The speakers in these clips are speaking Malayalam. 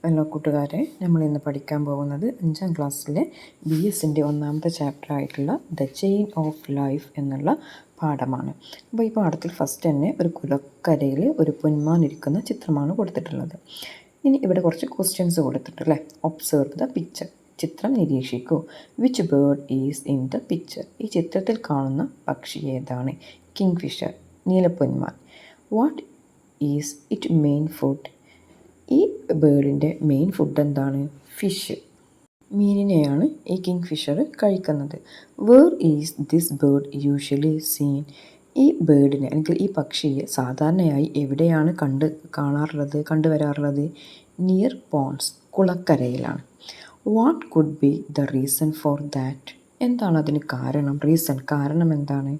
ഹലോ കൂട്ടുകാരെ, നമ്മളിന്ന് പഠിക്കാൻ പോകുന്നത് 5ാം ക്ലാസ്സിലെ BSൻ്റെ ഒന്നാമത്തെ ചാപ്റ്റർ ആയിട്ടുള്ള ദ ചെയിൻ ഓഫ് ലൈഫ് എന്നുള്ള പാഠമാണ്. അപ്പോൾ ഈ പാഠത്തിൽ ഫസ്റ്റ് തന്നെ ഒരു കുളക്കരയിൽ ഒരു പൊന്മാൻ ഇരിക്കുന്ന ചിത്രമാണ് കൊടുത്തിട്ടുള്ളത്. ഇനി ഇവിടെ കുറച്ച് ക്വസ്റ്റ്യൻസ് കൊടുത്തിട്ടല്ലേ. ഒബ്സർവ് ദ പിക്ചർ, ചിത്രം നിരീക്ഷിക്കൂ. Which bird is in the picture, ഈ ചിത്രത്തിൽ കാണുന്ന പക്ഷി ഏതാണ്? കിങ്ഫിഷർ, നീലപ്പൊന്മാൻ. What is it main food, ഈ ബേർഡിൻ്റെ മെയിൻ ഫുഡ് എന്താണ്? ഫിഷ്, മീനിനെയാണ് ഈ കിങ്ഫിഷർ കഴിക്കുന്നത്. Where is this bird usually seen, ഈ ബേർഡിനെ അല്ലെങ്കിൽ ഈ പക്ഷിയെ സാധാരണയായി എവിടെയാണ് കണ്ടുവരാറുള്ളത്? നിയർ പോൺസ്, കുളക്കരയിലാണ്. What could be the reason for that, എന്താണ് അതിന് കാരണം? കാരണം എന്താണ്?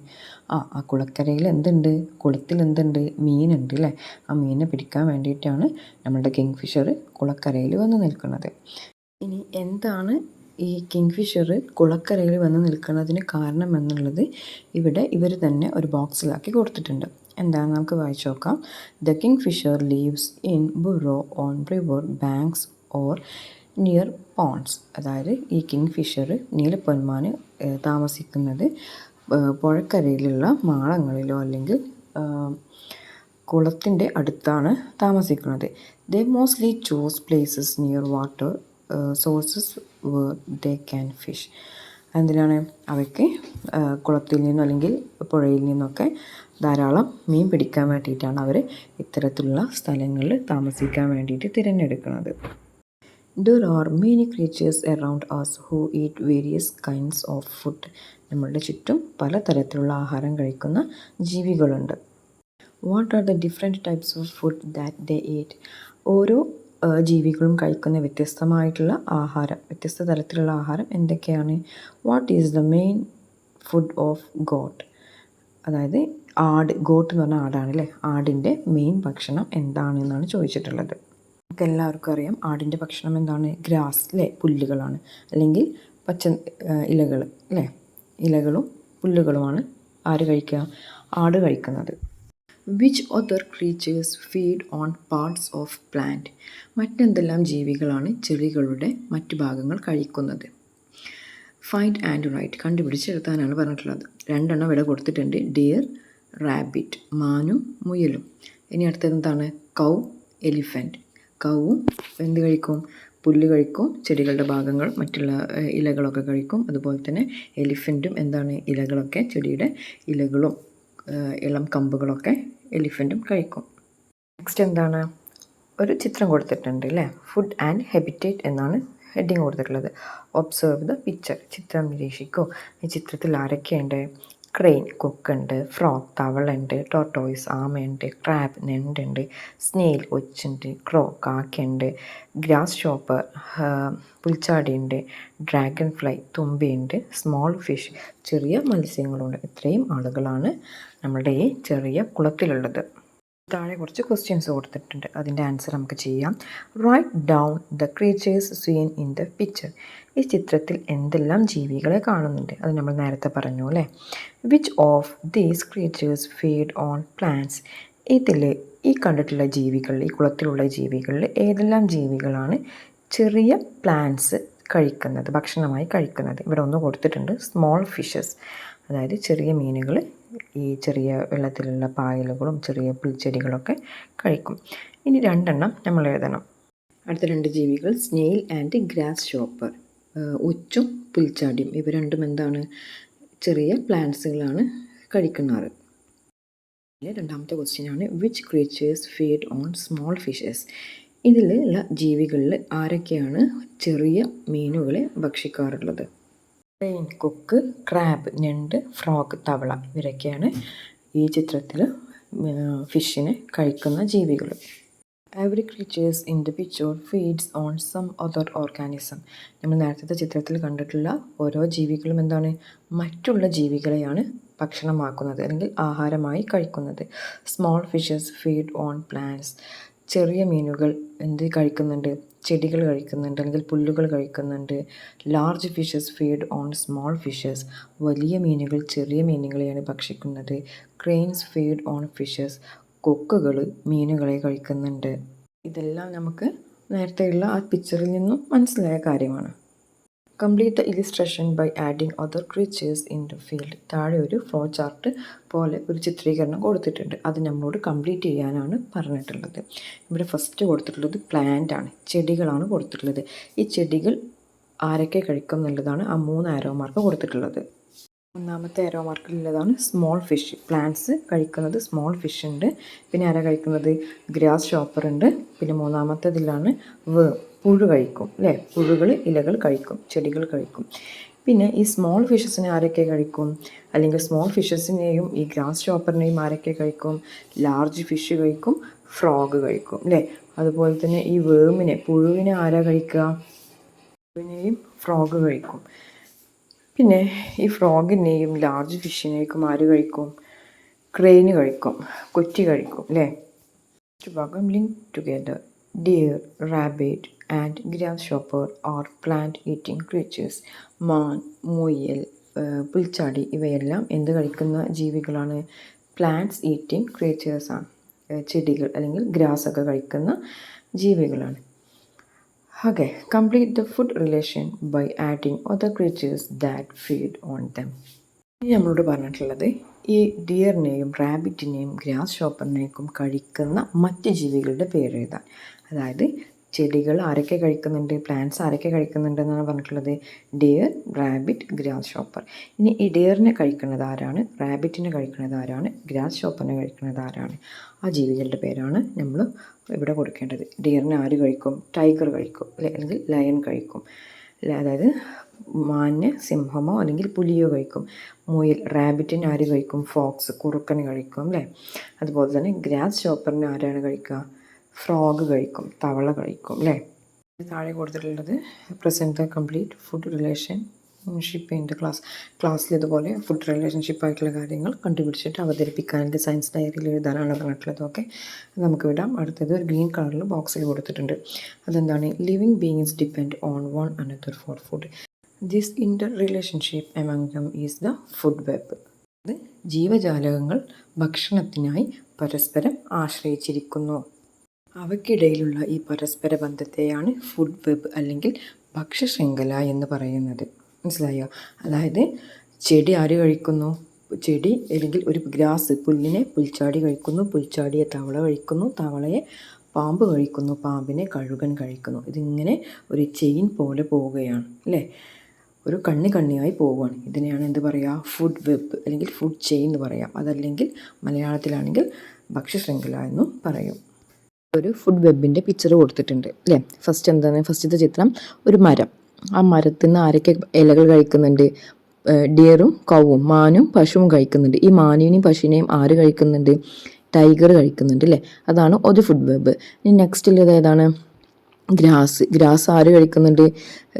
ആ കുളക്കരയിൽ എന്തുണ്ട്? കുളത്തിൽ എന്തുണ്ട്? മീനുണ്ട് അല്ലേ. ആ മീനെ പിടിക്കാൻ വേണ്ടിയിട്ടാണ് നമ്മളുടെ കിങ്ഫിഷർ കുളക്കരയിൽ വന്ന് നിൽക്കുന്നത്. ഇനി എന്താണ് ഈ കിങ്ഫിഷർ കുളക്കരയിൽ വന്ന് നിൽക്കുന്നതിന് കാരണം എന്നുള്ളത് ഇവിടെ ഇവർ തന്നെ ഒരു ബോക്സിലാക്കി കൊടുത്തിട്ടുണ്ട്. എന്താണ് നമുക്ക് വായിച്ചു നോക്കാം. The kingfisher lives in burrow on river banks or near ponds, അതായത് ഈ കിങ്ഫിഷർ നീലപ്പൊന്മാൻ താമസിക്കുന്നത് പുഴക്കരയിലുള്ള മാളങ്ങളിലോ അല്ലെങ്കിൽ കുളത്തിൻ്റെ അടുത്താണ് താമസിക്കുന്നത്. They mostly choose places near water sources where they can fish, എന്തിനാണ്? അവയ്ക്ക് കുളത്തിൽ നിന്നും അല്ലെങ്കിൽ പുഴയിൽ നിന്നൊക്കെ ധാരാളം മീൻ പിടിക്കാൻ വേണ്ടിയിട്ടാണ് അവർ ഇത്തരത്തിലുള്ള സ്ഥലങ്ങളിൽ താമസിക്കാൻ വേണ്ടിയിട്ട് തിരഞ്ഞെടുക്കുന്നത്. There are many creatures around us who eat various kinds of food. നമ്മളുടെ ചുറ്റും പലതരത്തിലുള്ള ആഹാരം കഴിക്കുന്ന ജീവികളുണ്ട്. What are the different types of food that they eat? ഓരോ ജീവികളും കഴിക്കുന്ന വ്യത്യസ്തമായിട്ടുള്ള ആഹാരം, വ്യത്യസ്ത തരത്തിലുള്ള ആഹാരം എന്തൊക്കെയാണ്? What is the main food of got, അതായത് ആട്, ഗോട്ട് എന്ന് പറഞ്ഞാൽ ആടാണ് അല്ലേ. ആടിൻ്റെ മെയിൻ ഭക്ഷണം എന്താണെന്നാണ് ചോദിച്ചിട്ടുള്ളത്. നമുക്ക് എല്ലാവർക്കും അറിയാം ആടിൻ്റെ ഭക്ഷണം എന്താണ്? ഗ്രാസ് അല്ലേ, പുല്ലുകളാണ്, അല്ലെങ്കിൽ പച്ച ഇലകൾ അല്ലേ. ഇലകളും പുല്ലുകളുമാണ് ആര് കഴിക്കുക? ആട് കഴിക്കുന്നത്. Which other creatures feed on parts of plant, മറ്റെന്തെല്ലാം ജീവികളാണ് ചെടികളുടെ മറ്റു ഭാഗങ്ങൾ കഴിക്കുന്നത്? ഫൈൻഡ് ആൻഡ് റൈറ്റ്, കണ്ടുപിടിച്ചെഴുതാനാണ് പറഞ്ഞിട്ടുള്ളത്. 2 ഇവിടെ കൊടുത്തിട്ടുണ്ട്. ഡിയർ, റാബിറ്റ്, മാനും മുയലും. ഇനി അടുത്തത് എന്താണ്? കൗ, എലിഫൻറ്റ്. കൗവും എന്ത് കഴിക്കും? പുല്ല് കഴിക്കും, ചെടികളുടെ ഭാഗങ്ങൾ മറ്റുള്ള ഇലകളൊക്കെ കഴിക്കും. അതുപോലെ തന്നെ എലിഫൻറ്റും എന്താണ്? ഇലകളൊക്കെ, ചെടിയുടെ ഇലകളും ഇളം കമ്പുകളൊക്കെ എലിഫൻറ്റും കഴിക്കും. നെക്സ്റ്റ് എന്താണ്? ഒരു ചിത്രം കൊടുത്തിട്ടുണ്ട് അല്ലേ. ഫുഡ് ആൻഡ് ഹാബിറ്റേറ്റ് എന്നാണ് ഹെഡിങ് കൊടുത്തിട്ടുള്ളത്. ഒബ്സർവ് ദ പിക്ചർ, ചിത്രം നിരീക്ഷിക്കൂ. ഈ ചിത്രത്തിൽ ആരൊക്കെയുണ്ട്? ക്രെയിൻ, കൊക്കുണ്ട്. ഫ്രോഗ്, തവളുണ്ട്. ടോർട്ടോയ്സ്, ആമയുണ്ട്. ക്രാബ്, ഞണ്ടുണ്ട്. സ്നെയിൽ, ഒച്ചുണ്ട്. ക്രോ, കാക്കയുണ്ട്. ഗ്രാസ് ഷോപ്പർ, പുൽച്ചാടിയുണ്ട്. ഡ്രാഗൺ ഫ്ലൈ, തുമ്പിയുണ്ട്. സ്മോൾ ഫിഷ്, ചെറിയ മത്സ്യങ്ങളുണ്ട്. ഇത്രയും ആളുകളാണ് നമ്മുടെ ഈ ചെറിയ കുളത്തിലുള്ളത്. താഴെ കുറച്ച് ക്വസ്റ്റ്യൻസ് കൊടുത്തിട്ടുണ്ട്, അതിൻ്റെ ആൻസർ നമുക്ക് ചെയ്യാം. Write down the creatures seen in the picture, ഈ ചിത്രത്തിൽ എന്തെല്ലാം ജീവികളെ കാണുന്നുണ്ട്? അത് നമ്മൾ നേരത്തെ പറഞ്ഞു അല്ലേ. Which of these creatures feed on plants, ഇതിൽ ഈ കണ്ടിട്ടുള്ള ജീവികളിൽ, ഈ കുളത്തിലുള്ള ജീവികളിൽ ഏതെല്ലാം ജീവികളാണ് ചെറിയ പ്ലാന്റ്സ് കഴിക്കുന്നത്, ഭക്ഷണമായി കഴിക്കുന്നത്? ഇവിടെ ഒന്ന് കൊടുത്തിട്ടുണ്ട്, സ്മോൾ ഫിഷസ്, അതായത് ചെറിയ മീനുകൾ ഈ ചെറിയ വെള്ളത്തിലുള്ള പായലുകളും ചെറിയ പുൽച്ചെടികളൊക്കെ കഴിക്കും. ഇനി 2 നമ്മൾ എഴുതണം. അടുത്ത 2 ജീവികൾ സ്നെയിൽ ആൻഡ് ഗ്രാസ് ഷോപ്പർ, ഒച്ചും പുൽച്ചാടിയും. ഇവ രണ്ടും എന്താണ്? ചെറിയ പ്ലാന്റ്സുകളാണ് കഴിക്കുന്നത്. രണ്ടാമത്തെ ക്വസ്റ്റ്യനാണ് which creatures feed on small fishes, ഇതിലുള്ള ജീവികളിൽ ആരൊക്കെയാണ് ചെറിയ മീനുകളെ ഭക്ഷിക്കാറുള്ളത്? ക്രെയിൻ, കൊക്ക്, ക്രാബ്, ഞണ്ട്, ഫ്രോഗ്, തവള, ഇവരൊക്കെയാണ് ഈ ചിത്രത്തിൽ ഫിഷിനെ കഴിക്കുന്ന ജീവികൾ. Every creatures in the picture feeds on some other organism, നമ്മൾ നേരത്തെ ചിത്രത്തിൽ കണ്ടിട്ടുള്ള ഓരോ ജീവികളും എന്താണ്? മറ്റുള്ള ജീവികളെയാണ് ഭക്ഷണമാക്കുന്നത് അല്ലെങ്കിൽ ആഹാരമായി കഴിക്കുന്നത്. Small fishes feed on plants, ചെറിയ മീനുകൾ എന്ത് കഴിക്കുന്നുണ്ട്? ചെടികൾ കഴിക്കുന്നുണ്ട് അല്ലെങ്കിൽ പുല്ലുകൾ കഴിക്കുന്നുണ്ട്. Large fishes feed on small fishes, വലിയ മീനുകൾ ചെറിയ മീനുകളെയാണ് ഭക്ഷിക്കുന്നത്. ക്രെയിൻസ് ഫീഡ് ഓൺ ഫിഷസ്, കൊക്കുകൾ മീനുകളെ കഴിക്കുന്നുണ്ട്. ഇതെല്ലാം നമുക്ക് നേരത്തെയുള്ള ആ പിക്ചറിൽ നിന്നും മനസ്സിലായ കാര്യമാണ്. Complete the illustration by adding other creatures in the field. താഴെ ഒരു ഫ്ലോ ചാർട്ട് പോലെ ഒരു ചിത്രീകരണം കൊടുത്തിട്ടുണ്ട്. അത് നമ്മളോട് കംപ്ലീറ്റ് ചെയ്യാനാണ് പറഞ്ഞിട്ടുള്ളത്. ഇവിടെ ഫസ്റ്റ് കൊടുത്തിട്ടുള്ളത് പ്ലാന്റ് ആണ്, ചെടികളാണ് കൊടുത്തിട്ടുള്ളത്. ഈ ചെടികൾ ആരൊക്കെ കഴിക്കും എന്നുള്ളതാണ് ആ 3 ആരോ മാർക്ക് കൊടുത്തിട്ടുള്ളത്. ഒന്നാമത്തെ ആരോ മാർക്കിലുള്ളതാണ് സ്മോൾ ഫിഷ്. പ്ലാന്റ്സ് കഴിക്കുന്നത് സ്മോൾ ഫിഷ് ഉണ്ട്. പിന്നെ ആരാ കഴിക്കുന്നത്? ഗ്രാസ് ഷോപ്പർ ഉണ്ട്. പിന്നെ മൂന്നാമത്തേതിലാണ് പുഴു കഴിക്കും അല്ലേ? പുഴുകൾ ഇലകൾ കഴിക്കും, ചെടികൾ കഴിക്കും. പിന്നെ ഈ സ്മോൾ ഫിഷസിനെ ആരൊക്കെ കഴിക്കും? അല്ലെങ്കിൽ സ്മോൾ ഫിഷസിനെയും ഈ ഗ്രാസ് ഷോപ്പറിനെയും ആരൊക്കെ കഴിക്കും? ലാർജ് ഫിഷ് കഴിക്കും, ഫ്രോഗ് കഴിക്കും അല്ലേ? അതുപോലെ തന്നെ ഈ പുഴുവിനെ ആരാ കഴിക്കുക? പുഴുവിനെയും ഫ്രോഗ് കഴിക്കും. പിന്നെ ഈ ഫ്രോഗിനെയും ലാർജ് ഫിഷിനെയൊക്കെ ആര് കഴിക്കും? ക്രെയിന് കഴിക്കും, കൊറ്റി കഴിക്കും അല്ലേ? ഭാഗം link together. Deer, rabbit and grasshopper are plant eating creatures. മാൻ, മുയൽ, പുൽച്ചാടി ഇവയെല്ലാം എന്ത് കഴിക്കുന്ന ജീവികളാണ്? Plants eating ക്രീച്ചേഴ്സാണ്. ചെടികൾ അല്ലെങ്കിൽ ഗ്രാസ് ഒക്കെ കഴിക്കുന്ന ജീവികളാണ്. Okay, complete the food relation by adding other creatures that feed on them. ഇനി നമ്മളോട് പറഞ്ഞിട്ടുള്ളത് ഈ ഡിയറിനെയും റാബിറ്റിനെയും ഗ്രാസ് ഷോപ്പറിനെയും കഴിക്കുന്ന മറ്റ് ജീവികളുടെ പേര് എഴുതാൻ. അതായത് ചെടികൾ ആരൊക്കെ കഴിക്കുന്നുണ്ട്, പ്ലാന്റ്സ് ആരൊക്കെ കഴിക്കുന്നുണ്ട് എന്നാണ് പറഞ്ഞിട്ടുള്ളത്? Dear, rabbit, grass shopper. ഇനി ഈ ഡിയറിനെ കഴിക്കുന്നത് ആരാണ്? റാബിറ്റിനെ കഴിക്കുന്നത് ആരാണ്? ഗ്രാസ് ഷോപ്പറിനെ കഴിക്കുന്നത് ആരാണ്? ആ ജീവികളുടെ പേരാണ് നമ്മൾ ഇവിടെ കൊടുക്കേണ്ടത്. ഡിയറിനെ ആര് കഴിക്കും? ടൈഗർ കഴിക്കും അല്ലെ? അല്ലെങ്കിൽ ലയൺ കഴിക്കും. അതായത് മാന് സിംഹമോ അല്ലെങ്കിൽ പുലിയോ കഴിക്കും. മുയൽ, റാബിറ്റിന് ആര് കഴിക്കും? ഫോക്സ്, കുറുക്കന് കഴിക്കും അല്ലേ? അതുപോലെ തന്നെ ഗ്രാസ് ഷോപ്പറിന് ആരാണ് കഴിക്കുക? ഫ്രോഗ് കഴിക്കും, തവള കഴിക്കും അല്ലേ? താഴെ കൊടുത്തിട്ടുള്ളത് present the complete food relationship in the ക്ലാസ്സിൽ ഇതുപോലെ ഫുഡ് റിലേഷൻഷിപ്പ് ആയിട്ടുള്ള കാര്യങ്ങൾ കണ്ടുപിടിച്ചിട്ട് അവതരിപ്പിക്കാനായിട്ട് സയൻസ് ഡയറിയിൽ എഴുതാനാണ് പറഞ്ഞിട്ടുള്ളത്. ഓക്കെ, നമുക്ക് വിടാം. അടുത്തത് ഒരു ഗ്രീൻ കളറിൽ ബോക്സിൽ കൊടുത്തിട്ടുണ്ട്. അതെന്താണ്? Living beings depend on one another for food. This inter relationship among them is the food web. അത് ജീവജാലകങ്ങൾ ഭക്ഷണത്തിനായി പരസ്പരം ആശ്രയിച്ചിരിക്കുന്നു. അവയ്ക്കിടയിലുള്ള ഈ പരസ്പര ബന്ധത്തെയാണ് ഫുഡ് വെബ് അല്ലെങ്കിൽ ഭക്ഷ്യശൃംഖല എന്ന് പറയുന്നത്. മനസ്സിലായോ? അതായത് ചെടി ആര് കഴിക്കുന്നു? ചെടി അല്ലെങ്കിൽ ഒരു ഗ്രാസ്, പുല്ലിനെ പുൽച്ചാടി കഴിക്കുന്നു, പുൽച്ചാടിയെ തവള കഴിക്കുന്നു, തവളയെ പാമ്പ് കഴിക്കുന്നു, പാമ്പിനെ കഴുകൻ കഴിക്കുന്നു. ഇതിങ്ങനെ ഒരു ചെയിൻ പോലെ പോവുകയാണ് അല്ലേ? ഒരു കണ്ണിയായി പോവുകയാണ്. ഇതിനെയാണ് എന്ത് പറയുക? ഫുഡ് വെബ് അല്ലെങ്കിൽ ഫുഡ് ചെയിൻ എന്ന് പറയാം. അതല്ലെങ്കിൽ മലയാളത്തിലാണെങ്കിൽ ഭക്ഷ്യശൃംഖല എന്നും പറയും. ഒരു ഫുഡ് വെബിൻ്റെ പിക്ചർ കൊടുത്തിട്ടുണ്ട് അല്ലേ? ഫസ്റ്റത്തെ ചിത്രം ഒരു മരം. ആ മരത്തിൽ നിന്ന് ആരൊക്കെ ഇലകൾ കഴിക്കുന്നുണ്ട്? ഡിയറും കൗവും, മാനും പശുവും കഴിക്കുന്നുണ്ട്. ഈ മാനിനെയും പശുവിനെയും ആര് കഴിക്കുന്നുണ്ട്? ടൈഗർ കഴിക്കുന്നുണ്ട് അല്ലേ? അതാണ് ഒരു ഫുഡ് വെബ്. ഇനി നെക്സ്റ്റുള്ളത് ഏതാണ്? ഗ്രാസ് ആര് കഴിക്കുന്നുണ്ട്?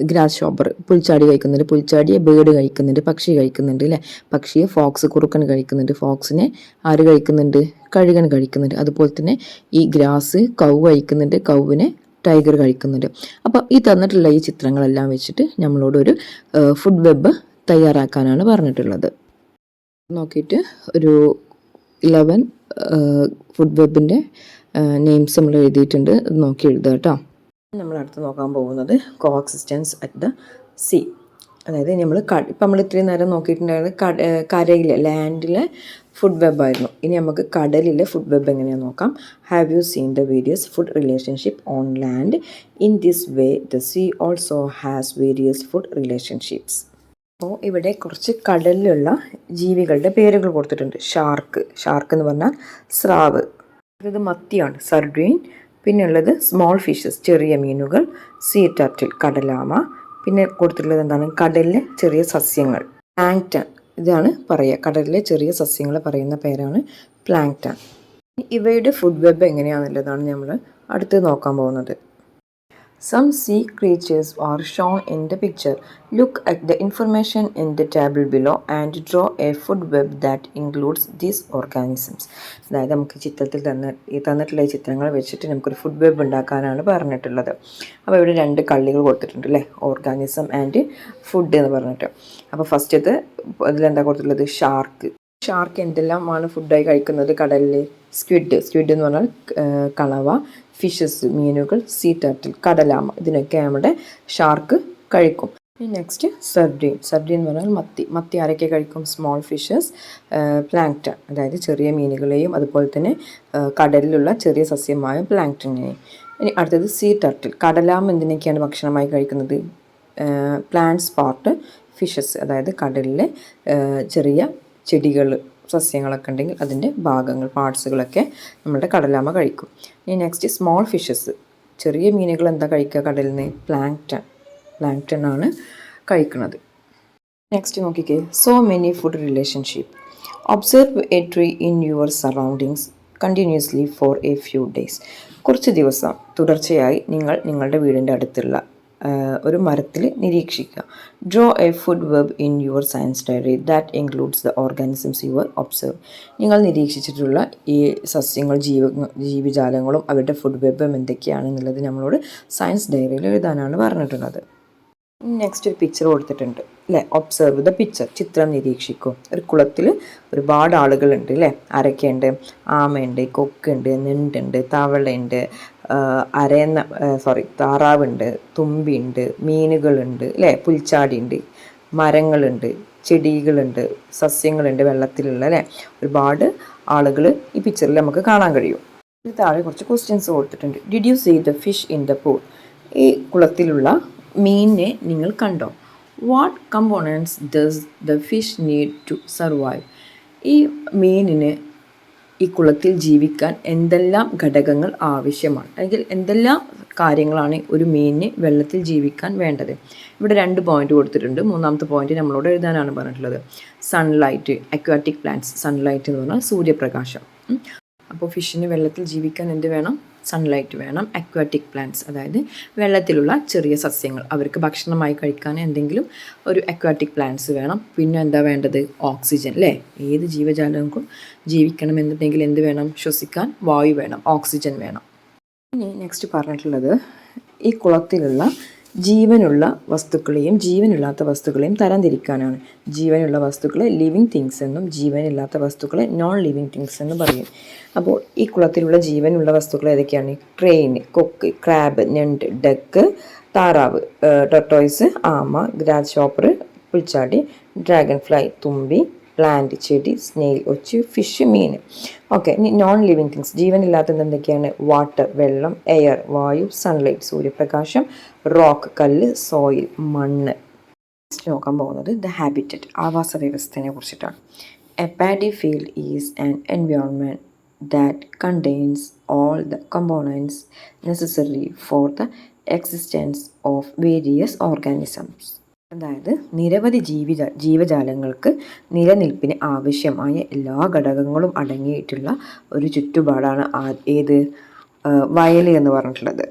ഗ്രാസ് ഷോപ്പർ, പുൽച്ചാടി കഴിക്കുന്നുണ്ട്. പുൽച്ചാടിയെ ബേർഡ് കഴിക്കുന്നുണ്ട്, പക്ഷി കഴിക്കുന്നുണ്ട് അല്ലേ? പക്ഷിയെ ഫോക്സ്, കുറുക്കൻ കഴിക്കുന്നുണ്ട്. ഫോക്സിനെ ആര് കഴിക്കുന്നുണ്ട്? കഴുകൻ കഴിക്കുന്നുണ്ട്. അതുപോലെ തന്നെ ഈ ഗ്രാസ് കഴിക്കുന്നുണ്ട്, കൗവിനെ ടൈഗർ കഴിക്കുന്നുണ്ട്. അപ്പോൾ ഈ തന്നിട്ടുള്ള ഈ ചിത്രങ്ങളെല്ലാം വെച്ചിട്ട് നമ്മളോടൊരു ഫുഡ് വെബ് തയ്യാറാക്കാനാണ് പറഞ്ഞിട്ടുള്ളത്. നോക്കിയിട്ട് ഒരു 11 ഫുഡ് വെബിൻ്റെ നെയിംസ് നമ്മൾ എഴുതിയിട്ടുണ്ട്. അത് നോക്കി എഴുതുക കേട്ടോ. നമ്മൾ അടുത്ത് നോക്കാൻ പോകുന്നത് കോഎക്സിസ്റ്റൻസ് അറ്റ് ദ സീ. അതായത് നമ്മൾ ഇത്രയും നേരം നോക്കിയിട്ടുണ്ടായിരുന്നത് കരയിലെ ലാൻഡിലെ ഫുഡ് വെബായിരുന്നു. ഇനി നമുക്ക് കടലിലെ ഫുഡ് വെബ് എങ്ങനെയാണെന്ന് നോക്കാം. Have you seen the various food relationship on land? In this way the sea also has various food relationships. അപ്പോൾ ഇവിടെ കുറച്ച് കടലിലുള്ള ജീവികളുടെ പേരുകൾ കൊടുത്തിട്ടുണ്ട്. ഷാർക്ക് എന്ന് പറഞ്ഞാൽ സ്രാവ്. ഇത് മത്തിയാണ്, സർഡീൻ. പിന്നെ ഉള്ളത് സ്മോൾ ഫിഷസ്, ചെറിയ മീനുകൾ. സീ ടർട്ടിൽ, കടലാമ. പിന്നെ കൊടുത്തിട്ടുള്ളത് എന്താണ്? കടലിലെ ചെറിയ സസ്യങ്ങൾ, പ്ലാങ്ക്ടൺ. ഇതാണ് പറയുക, കടലിലെ ചെറിയ സസ്യങ്ങളെ പറയുന്ന പേരാണ് പ്ലാങ്ക്ടൺ. ഇവയുടെ ഫുഡ് വെബ് എങ്ങനെയാണെന്നുള്ളതാണ് നമ്മൾ അടുത്ത് നോക്കാൻ പോകുന്നത്. Some sea creatures are shown in the picture. Look at the information in the table below and draw a food web that includes these organisms. അതായത് നമുക്ക് ചിത്രത്തിൽ തന്നിട്ടുള്ള ഈ ചിത്രങ്ങൾ വെച്ചിട്ട് നമുക്കൊരു ഫുഡ് വെബ് ഉണ്ടാക്കാനാണ് പറഞ്ഞിട്ടുള്ളത്. അപ്പോൾ ഇവിടെ 2 കള്ളികൾ കൊടുത്തിട്ടുണ്ട് അല്ലേ? ഓർഗാനിസം ആൻഡ് ഫുഡ് എന്ന് പറഞ്ഞിട്ട്. അപ്പോൾ ഫസ്റ്റത്തെ അതിലെന്താ കൊടുത്തിട്ടുള്ളത്? ഷാർക്ക് എന്തെല്ലാമാണ് ഫുഡായി കഴിക്കുന്നത് കടലിൽ? സ്ക്വിഡ് എന്ന് പറഞ്ഞാൽ കണവ. ഫിഷസ് മീനുകൾ, സീ ടർട്ടിൽ കടലാമ, ഇതിനൊക്കെ നമ്മുടെ ഷാർക്ക് കഴിക്കും. നെക്സ്റ്റ് സർഡിൻ. സർഡിൻ എന്ന് പറഞ്ഞാൽ മത്തി. മത്തി ആരൊക്കെ കഴിക്കും? സ്മോൾ ഫിഷസ്, പ്ലാങ്ക്ടൺ അതായത് ചെറിയ മീനുകളെയും അതുപോലെ തന്നെ കടലിലുള്ള ചെറിയ സസ്യമായ പ്ലാങ്ക്ടനെയും. ഇനി അടുത്തത് സീ ടർട്ടിൽ. കടലാമ എന്തിനൊക്കെയാണ് ഭക്ഷണമായി കഴിക്കുന്നത്? പ്ലാന്റ്സ് പാർട്ട് ഫിഷസ് അതായത് കടലിലെ ചെറിയ ചെടികൾ സസ്യങ്ങളൊക്കെ ഉണ്ടെങ്കിൽ അതിൻ്റെ ഭാഗങ്ങൾ പാർട്സുകളൊക്കെ നമ്മുടെ കടലാമ കഴിക്കും. ഇനി നെക്സ്റ്റ് സ്മോൾ ഫിഷസ്. ചെറിയ മീനുകൾ എന്താ കഴിക്കുക കടലിൽ നിന്ന്? പ്ലാങ്ക്ടൺ ആണ് കഴിക്കുന്നത്. നെക്സ്റ്റ് നോക്കിക്കേ, so many food relationship. Observe A tree in your surroundings continuously four A few days. കുറച്ച് ദിവസം തുടർച്ചയായി നിങ്ങൾ നിങ്ങളുടെ വീടിൻ്റെ അടുത്തുള്ള ഒരു മരത്തിൽ നിരീക്ഷിക്കുക. Draw a food web in your science diary that includes the organisms your observe. നിങ്ങൾ നിരീക്ഷിച്ചിട്ടുള്ള ഈ സസ്യങ്ങൾ ജീവജാലങ്ങളും അവരുടെ ഫുഡ് വെബും എന്തൊക്കെയാണെന്നുള്ളത് നമ്മളോട് സയൻസ് ഡയറിയിൽ എഴുതാനാണ് പറഞ്ഞിട്ടുള്ളത്. നെക്സ്റ്റ് ഒരു പിക്ചർ കൊടുത്തിട്ടുണ്ട് അല്ലേ? Observe the picture. ചിത്രം നിരീക്ഷിക്കും. ഒരു കുളത്തിൽ ഒരുപാട് ആളുകളുണ്ട് അല്ലേ? ആരൊക്കെയുണ്ട്? ആമയുണ്ട്, കൊക്കുണ്ട്, ഞണ്ടുണ്ട്, തവളയുണ്ട്, താറാവുണ്ട്, തുമ്പിയുണ്ട്, മീനുകളുണ്ട് അല്ലേ? പുൽച്ചാടിയുണ്ട്, മരങ്ങളുണ്ട്, ചെടികളുണ്ട്, സസ്യങ്ങളുണ്ട് വെള്ളത്തിലുള്ള അല്ലേ? ഒരുപാട് ആളുകൾ ഈ പിക്ചറിൽ നമുക്ക് കാണാൻ കഴിയും. ഇതിന് താഴെ കുറച്ച് ക്വസ്റ്റ്യൻസ് കൊടുത്തിട്ടുണ്ട്. Did you see the fish in the pool? ഈ കുളത്തിലുള്ള മീനിനെ നിങ്ങൾ കണ്ടോ? What components does the fish need to survive? ഈ മീനിന് ഈ കുളത്തിൽ ജീവിക്കാൻ എന്തെല്ലാം ഘടകങ്ങൾ ആവശ്യമാണ്, അല്ലെങ്കിൽ എന്തെല്ലാം കാര്യങ്ങളാണ് ഒരു മീനിന് വെള്ളത്തിൽ ജീവിക്കാൻ വേണ്ടത്? ഇവിടെ 2 പോയിന്റ് കൊടുത്തിട്ടുണ്ട്. 3ാമത്തെ പോയിന്റ് നമ്മളോട് എഴുതാനാണ് പറഞ്ഞിട്ടുള്ളത്. Sunlight, aquatic plants. സൺലൈറ്റ് എന്ന് പറഞ്ഞാൽ സൂര്യപ്രകാശം. അപ്പോൾ ഫിഷിന് വെള്ളത്തിൽ ജീവിക്കാൻ എന്ത് വേണം? സൺലൈറ്റ് വേണം. അക്വാറ്റിക് പ്ലാന്റ്സ് അതായത് വെള്ളത്തിലുള്ള ചെറിയ സസ്യങ്ങൾ, അവർക്ക് ഭക്ഷണമായി കഴിക്കാൻ എന്തെങ്കിലും ഒരു അക്വാറ്റിക് പ്ലാന്റ്സ് വേണം. പിന്നെ എന്താ വേണ്ടത്? ഓക്സിജൻ അല്ലേ? ഏത് ജീവജാലങ്ങൾക്കും ജീവിക്കണമെന്നുണ്ടെങ്കിൽ എന്ത് വേണം? ശ്വസിക്കാൻ വായു വേണം, ഓക്സിജൻ വേണം. ഇനി നെക്സ്റ്റ് പറഞ്ഞിട്ടുള്ളത് ഈ കുളത്തിലുള്ള ജീവനുള്ള വസ്തുക്കളെയും ജീവനില്ലാത്ത വസ്തുക്കളെയും തരംതിരിക്കാനാണ്. ജീവനുള്ള വസ്തുക്കളെ ലിവിങ് തിങ്സ് എന്നും ജീവനില്ലാത്ത വസ്തുക്കളെ നോൺ ലിവിങ് തിങ്സ് എന്നും പറയും. അപ്പോൾ ഈ കുളത്തിലുള്ള ജീവനുള്ള വസ്തുക്കൾ ഏതൊക്കെയാണ്? ക്രെയിൻ, കൊക്ക്, ക്രാബ്, ഞണ്ട്, ഡക്ക്, താറാവ്, ടർട്ടോയ്സ്, ആമ, ഗ്രാസ് ഷോപ്പർ, പുൽച്ചാടി, ഡ്രാഗൺ ഫ്ലൈ, തുമ്പി, പ്ലാന്റ്, ചെടി, സ്നെയിൽ, ഒച്ച്, ഫിഷ്, മീൻ. ഓക്കെ. ഇനി നോൺ ലിവിങ് തിങ്സ്, ജീവനില്ലാത്തത് എന്തൊക്കെയാണ്? വാട്ടർ, വെള്ളം, എയർ, വായു, സൺലൈറ്റ്, സൂര്യപ്രകാശം, റോക്ക്, കല്ല്, സോയിൽ, മണ്ണ്. നെക്സ്റ്റ് നോക്കാൻ പോകുന്നത് ദ ഹാബിറ്ററ്റ്, ആവാസ വ്യവസ്ഥയെ കുറിച്ചിട്ടാണ്. A paddy field is an environment that contains all the components necessary for the existence of various organisms. അതായത് നിരവധി ജീവജാലങ്ങൾക്ക് നിലനിൽപ്പിന് ആവശ്യമായ എല്ലാ ഘടകങ്ങളും അടങ്ങിയിട്ടുള്ള ഒരു ചുറ്റുപാടാണ് ഏത്? വയൽ എന്ന് പറഞ്ഞിട്ടുള്ളത്.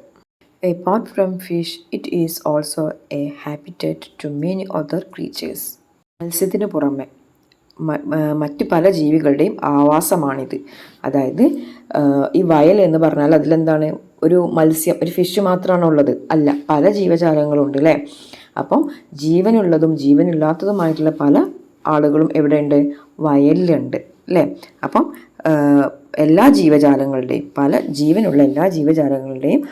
Apart from fish, it is also a habitat to many other creatures. മത്സ്യത്തിന് പുറമെ മറ്റ് പല ജീവികളുടെയും ആവാസമാണിത്. അതായത് ഈ വയൽ എന്ന് പറഞ്ഞാൽ അതിലെന്താണ്? ഒരു മത്സ്യം, ഒരു ഫിഷ് മാത്രമാണോ ഉള്ളത്? അല്ല, പല ജീവജാലങ്ങളുണ്ട് അല്ലേ? അപ്പം ജീവനുള്ളതും ജീവനില്ലാത്തതുമായിട്ടുള്ള പല ആളുകളും എവിടെയുണ്ട്? വയലിലുണ്ട് അല്ലേ? അപ്പം എല്ലാ ജീവജാലങ്ങളുടെയും, പല ജീവനുള്ള എല്ലാ ജീവജാലങ്ങളുടെയും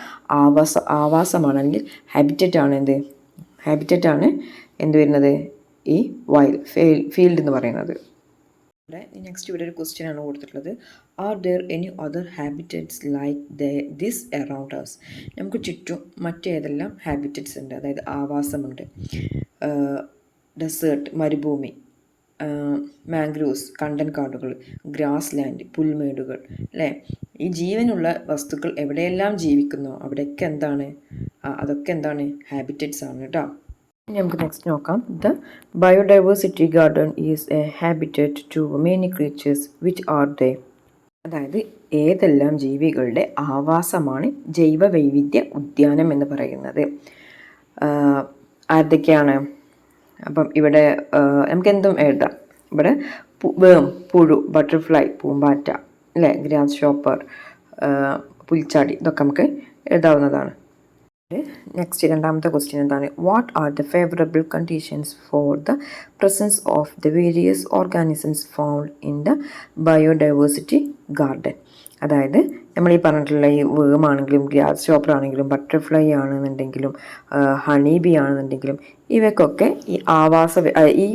ആവാസമാണ്, അല്ലെങ്കിൽ ഹാബിറ്ററ്റാണ് എന്ത് വരുന്നത്? ഈ വയൽ, ഫീൽഡ് എന്ന് പറയുന്നത്. നെക്സ്റ്റ് ഇവിടെ ഒരു ക്വസ്റ്റ്യൻ ആണ് കൊടുത്തിട്ടുള്ളത്. Are there any other ഹാബിറ്ററ്റ്സ് like this around us? നമുക്ക് ചുറ്റും മറ്റേതെല്ലാം ഹാബിറ്ററ്റ്സ് ഉണ്ട്, അതായത് ആവാസമുണ്ട്? ഡെസേർട്ട്, മരുഭൂമി, മാംഗ്രൂവ്സ്, കണ്ടൻ കാടുകൾ, ഗ്രാസ് ലാൻഡ്, പുൽമേടുകൾ അല്ലേ? ഈ ജീവനുള്ള വസ്തുക്കൾ എവിടെയെല്ലാം ജീവിക്കുന്നോ അവിടെയൊക്കെ എന്താണ്? അതൊക്കെ എന്താണ്? ഹാബിറ്ററ്റ്സ് ആണ് കേട്ടോ. ഇനി നമുക്ക് നെക്സ്റ്റ് നോക്കാം. The biodiversity garden is a habitat to many creatures which are they? അതായത് ഏതെല്ലാം ജീവികളുടെ ആവാസമാണ് ജൈവ വൈവിധ്യ ഉദ്യാനം എന്ന് പറയുന്നത്? ആരൊക്കെയാണ്? അപ്പം ഇവിടെ നമുക്ക് എന്തും എഴുതാം. ഇവിടെ പുഴു, ബട്ടർഫ്ലൈ, പൂമ്പാറ്റ അല്ലേ? ഗ്രാസ് ഷോപ്പർ, പുൽച്ചാടി, ഇതൊക്കെ നമുക്ക് എഴുതാവുന്നതാണ്. നെക്സ്റ്റ് രണ്ടാമത്തെ ക്വസ്റ്റ്യൻ എന്താണ്? What are the favourable conditions for the presence of the various organisms found in the biodiversity garden? അതായത് നമ്മൾ ഈ പറഞ്ഞിട്ടുള്ള ഈ വേം ആണെങ്കിലും ഗ്രാസ് ചോപ്പർ ആണെങ്കിലും ബട്ടർഫ്ലൈ ആണെന്നുണ്ടെങ്കിലും ഹണി ബി ആണെന്നുണ്ടെങ്കിലും ഇവയ്ക്കൊക്കെ ഈ ഈ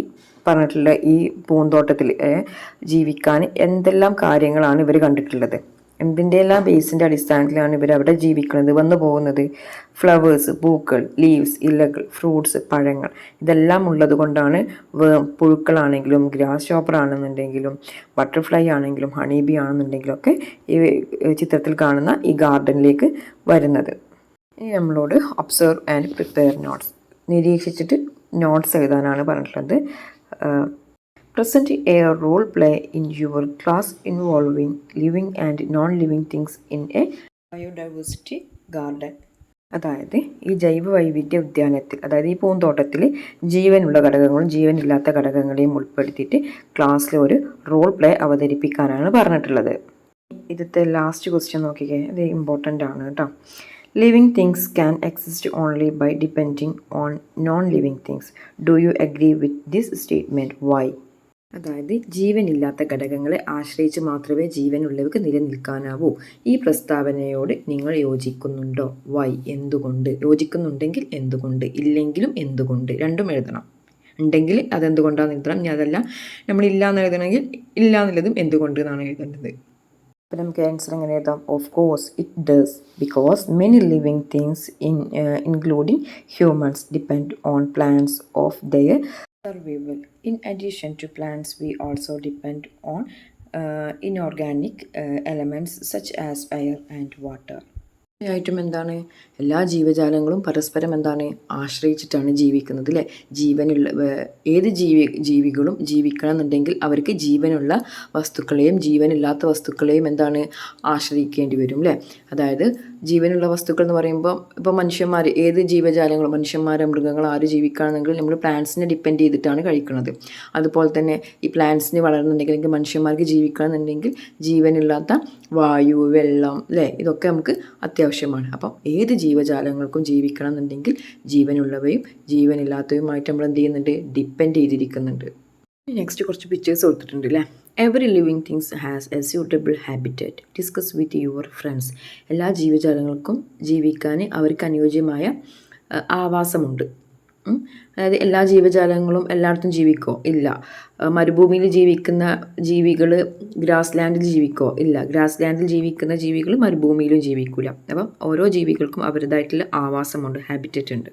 പറഞ്ഞിട്ടുള്ള ഈ പൂന്തോട്ടത്തിൽ ജീവിക്കാൻ എന്തെല്ലാം കാര്യങ്ങളാണ് ഇവർ കണ്ടിട്ടുള്ളത്, എന്തിൻ്റെ എല്ലാം ബേസിൻ്റെ അടിസ്ഥാനത്തിലാണ് ഇവർ അവിടെ ജീവിക്കുന്നത്, വന്നു പോകുന്നത്. ഫ്ലവേഴ്സ്, പൂക്കൾ, ലീവ്സ്, ഇലകൾ, ഫ്രൂട്ട്സ്, പഴങ്ങൾ, ഇതെല്ലാം ഉള്ളത് കൊണ്ടാണ് പുഴുക്കളാണെങ്കിലും ഗ്രാസ് ചോപ്പർ ആണെന്നുണ്ടെങ്കിലും ബട്ടർഫ്ലൈ ആണെങ്കിലും ഹണി ബി ആണെന്നുണ്ടെങ്കിലും ഒക്കെ ഈ ചിത്രത്തിൽ കാണുന്ന ഈ ഗാർഡനിലേക്ക് വരുന്നത്. ഇനി നമ്മളോട് ഒബ്സർവ് ആൻഡ് പ്രിപ്പയർ നോട്ട്സ്, നിരീക്ഷിച്ചിട്ട് നോട്ട്സ് എഴുതാനാണ് പറഞ്ഞിട്ടുള്ളത്. Present a role play in your class involving living and non-living things in a biodiversity garden. അതായത് ഈ ജൈവ വൈവിധ്യ ഉദ്യാനത്തിൽ, അതായത് ഈ പൂന്തോട്ടത്തിൽ ജീവനുള്ള ഘടകങ്ങളും ജീവനില്ലാത്ത ഘടകങ്ങളെയും ഉൾപ്പെടുത്തിയിട്ട് ക്ലാസ്സിൽ ഒരു റോൾ പ്ലേ അവതരിപ്പിക്കാനാണ് പറഞ്ഞിട്ടുള്ളത്. ഇന്നത്തെ ലാസ്റ്റ് ക്വസ്റ്റ്യൻ നോക്കിക്കേ, ഇത് ഇമ്പോർട്ടൻ്റ് ആണ് കേട്ടോ. Living things can exist only by depending on non living things. Do you agree with this statement? Why? അതായത് ജീവനില്ലാത്ത ഘടകങ്ങളെ ആശ്രയിച്ച് മാത്രമേ ജീവനുള്ളവർക്ക് നിലനിൽക്കാനാവൂ. ഈ പ്രസ്താവനയോട് നിങ്ങൾ യോജിക്കുന്നുണ്ടോ? വൈ? എന്തുകൊണ്ട്? യോജിക്കുന്നുണ്ടെങ്കിൽ എന്തുകൊണ്ട്? ഇല്ലെങ്കിലും എന്തുകൊണ്ട്? രണ്ടും എഴുതണം. ഉണ്ടെങ്കിൽ അതെന്തുകൊണ്ടാണെന്ന് എഴുതണം. ഇനി അതല്ല നമ്മളില്ലാന്ന് എഴുതണമെങ്കിൽ ഇല്ലാന്നുള്ളതും എന്തുകൊണ്ട് എന്നാണ് എഴുതേണ്ടത്. അപ്പോൾ നമുക്ക് ആൻസർ എങ്ങനെ എഴുതാം? Of course it does, because many living things including humans depend on plants of their survival. In addition to plants, we also depend on inorganic elements such as air and water. ആയിട്ടും എന്താണ്, എല്ലാ ജീവജാലങ്ങളും പരസ്പരം എന്താണ് ആശ്രയിച്ചിട്ടാണ് ജീവിക്കുന്നത് അല്ലേ. ജീവനുള്ള ഏത് ജീവികളും ജീവിക്കണം എന്നുണ്ടെങ്കിൽ അവർക്ക് ജീവനുള്ള വസ്തുക്കളെയും ജീവനില്ലാത്ത വസ്തുക്കളെയും എന്താണ് ആശ്രയിക്കേണ്ടി വരും അല്ലേ. അതായത് ജീവനുള്ള വസ്തുക്കൾ എന്ന് പറയുമ്പോൾ ഇപ്പോൾ മനുഷ്യന്മാർ, ഏത് ജീവജാലങ്ങളും മനുഷ്യന്മാർ മൃഗങ്ങൾ ആര് ജീവിക്കുകയാണെന്നെങ്കിൽ നമ്മൾ പ്ലാന്റ്സിനെ ഡിപ്പെൻഡ് ചെയ്തിട്ടാണ് കഴിക്കുന്നത്. അതുപോലെ തന്നെ ഈ പ്ലാന്റ്സിന് വളരണമെന്നുണ്ടെങ്കിൽ അല്ലെങ്കിൽ മനുഷ്യന്മാർക്ക് ജീവിക്കണമെന്നുണ്ടെങ്കിൽ ജീവനില്ലാത്ത വായു, വെള്ളം അല്ലേ, ഇതൊക്കെ നമുക്ക് അത്യാവശ്യമാണ്. അപ്പം ഏത് ജീവജാലങ്ങൾക്കും ജീവിക്കണം എന്നുണ്ടെങ്കിൽ ജീവനുള്ളവയും ജീവനില്ലാത്തവയുമായിട്ട് നമ്മൾ എന്ത് ചെയ്യുന്നുണ്ട്, ഡിപ്പെൻഡ് ചെയ്തിരിക്കുന്നുണ്ട്. നെക്സ്റ്റ് കുറച്ച് പിക്ചേഴ്സ് കൊടുത്തിട്ടുണ്ട് അല്ലേ. Every living things has A suitable habitat. Discuss with your friends. എല്ലാ ജീവജാലങ്ങൾക്കും ജീവിക്കാൻ അവർക്ക് അനുയോജ്യമായ ആവാസമുണ്ട്. അതായത് എല്ലാ ജീവജാലങ്ങളും എല്ലായിടത്തും ജീവിക്കോ? ഇല്ല. മരുഭൂമിയിൽ ജീവിക്കുന്ന ജീവികൾ ഗ്രാസ് ലാൻഡിൽ ജീവിക്കോ? ഇല്ല. ഗ്രാസ് ലാൻഡിൽ ജീവിക്കുന്ന ജീവികൾ മരുഭൂമിയിലും ജീവിക്കില്ല. അപ്പം ഓരോ ജീവികൾക്കും അവരുടേതായിട്ടുള്ള ആവാസമുണ്ട്, ഹാബിറ്ററ്റ് ഉണ്ട്.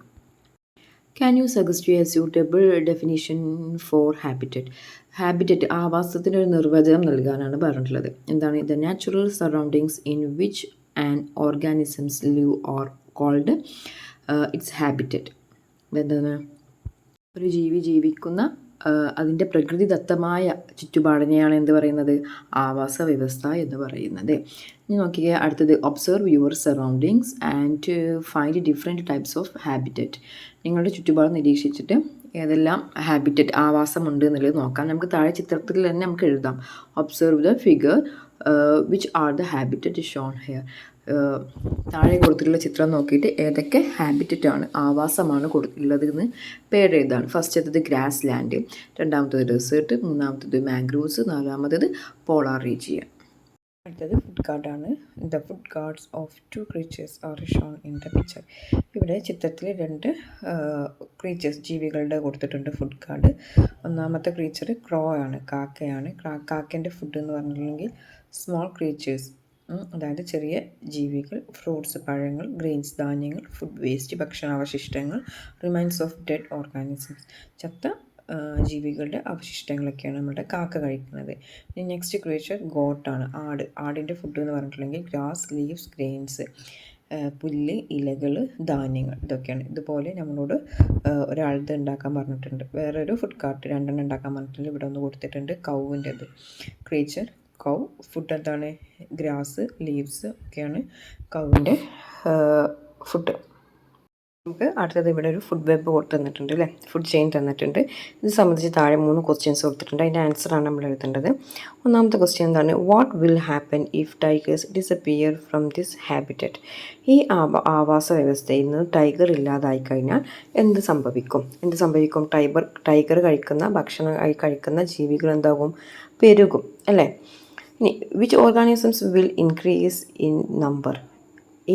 Can you suggest a suitable definition for habitat? Habitat ആവാസത്തിനൊരു നിർവചനം നൽകാനാണ് പറഞ്ഞിട്ടുള്ളത്. എന്താണ്? The natural surroundings in which and organisms live or called its habitat. എന്താണ്? ഒരു ജീവി ജീവിക്കുന്ന അതിൻ്റെ പ്രകൃതിദത്തമായ ചുറ്റുപാടിനെയാണ് എന്ത് പറയുന്നത്? ആവാസ വ്യവസ്ഥ എന്ന് പറയുന്നത്. ഇനി നോക്കിയേ അടുത്തത്, observe your surroundings and find different types of habitat. നിങ്ങളുടെ ചുറ്റുപാട് നിരീക്ഷിച്ചിട്ട് ഏതെല്ലാം ഹാബിറ്ററ്റ് ആവാസമുണ്ട് എന്നുള്ളത് നോക്കാം. നമുക്ക് താഴെ ചിത്രത്തിൽ തന്നെ നമുക്ക് എഴുതാം. Observe the figure which are the habitat Sean here. താഴെ കൊടുത്തിട്ടുള്ള ചിത്രം നോക്കിയിട്ട് ഏതൊക്കെ ഹാബിറ്ററ്റാണ്, ആവാസമാണ് ഉള്ളതെന്ന് പേരെഴുതാണ്. ഫസ്റ്റത്തത് ഗ്രാസ് ലാൻഡ്, രണ്ടാമത്തത് ഡെസേർട്ട്, മൂന്നാമത്തത് മാംഗ്രൂവ്സ്, നാലാമത്തത് പോളാർ റീജിയൻ. അടുത്തത് ഫുഡ് കാർഡാണ്. The food cards of two creatures are shown in the picture. ഇവിടെ ചിത്രത്തിൽ രണ്ട് ക്രീച്ചേഴ്സ്, ജീവികളുടെ കൊടുത്തിട്ടുണ്ട് ഫുഡ് കാർഡ്. ഒന്നാമത്തെ ക്രീച്ചർ ക്രോ ആണ്, കാക്കയാണ്. കാക്കേൻ്റെ ഫുഡ് എന്ന് പറഞ്ഞിട്ടുണ്ടെങ്കിൽ സ്മോൾ ക്രീച്ചേഴ്സ്, അതായത് ചെറിയ ജീവികൾ, ഫ്രൂട്ട്സ്, പഴങ്ങൾ, ഗ്രെയിൻസ്, ധാന്യങ്ങൾ, ഫുഡ് വേസ്റ്റ്, ഭക്ഷണാവശിഷ്ടങ്ങൾ, റിമൈൻസ് ഓഫ് ഡെഡ് ഓർഗാനിസംസ്, ചത്ത ജീവികളുടെ അവശിഷ്ടങ്ങളൊക്കെയാണ് നമ്മുടെ കാക്ക കഴിക്കുന്നത്. ഇനി നെക്സ്റ്റ് ക്രീച്ചർ ഗോട്ടാണ്, ആട്. ആടിൻ്റെ ഫുഡ് എന്ന് പറഞ്ഞിട്ടുണ്ടെങ്കിൽ ഗ്രാസ്, ലീവ്സ്, ഗ്രെയിൻസ്, പുല്ല്, ഇലകൾ, ധാന്യങ്ങൾ, ഇതൊക്കെയാണ്. ഇതുപോലെ നമ്മളോട് ഒരാളത് ഉണ്ടാക്കാൻ പറഞ്ഞിട്ടുണ്ട്. വേറൊരു ഫുഡ് കാർട്ട് രണ്ടെണ്ണം ഉണ്ടാക്കാൻ പറഞ്ഞിട്ടുണ്ട്. ഇവിടെ ഒന്ന് കൊടുത്തിട്ടുണ്ട് കൗവിൻ്റെത്. ക്രീച്ചർ കൗ, ഫുഡ് എന്താണ്? ഗ്രാസ്, ലീവ്സ് ഒക്കെയാണ് കൗവിൻ്റെ ഫുഡ്. നമുക്ക് അടുത്തത് ഇവിടെ ഒരു ഫുഡ് വെബ് തന്നിട്ടുണ്ട് അല്ലേ, ഫുഡ് ചെയിൻ തന്നിട്ടുണ്ട്. ഇത് സംബന്ധിച്ച് താഴെ 3 ക്വസ്റ്റ്യൻസ് കൊടുത്തിട്ടുണ്ട്. അതിൻ്റെ ആൻസറാണ് നമ്മൾ എഴുതേണ്ടത്. ഒന്നാമത്തെ ക്വസ്റ്റ്യൻ എന്താണ്? What will happen if tigers disappear from this habitat? ഈ ആവാസ വ്യവസ്ഥയിൽ നിന്ന് ടൈഗർ ഇല്ലാതായി കഴിഞ്ഞാൽ എന്ത് സംഭവിക്കും? ടൈഗർ കഴിക്കുന്ന ഭക്ഷണം കഴിക്കുന്ന ജീവികൾ എന്താകും? പെരുകും അല്ലേ. ഇനി which organisms will increase in number?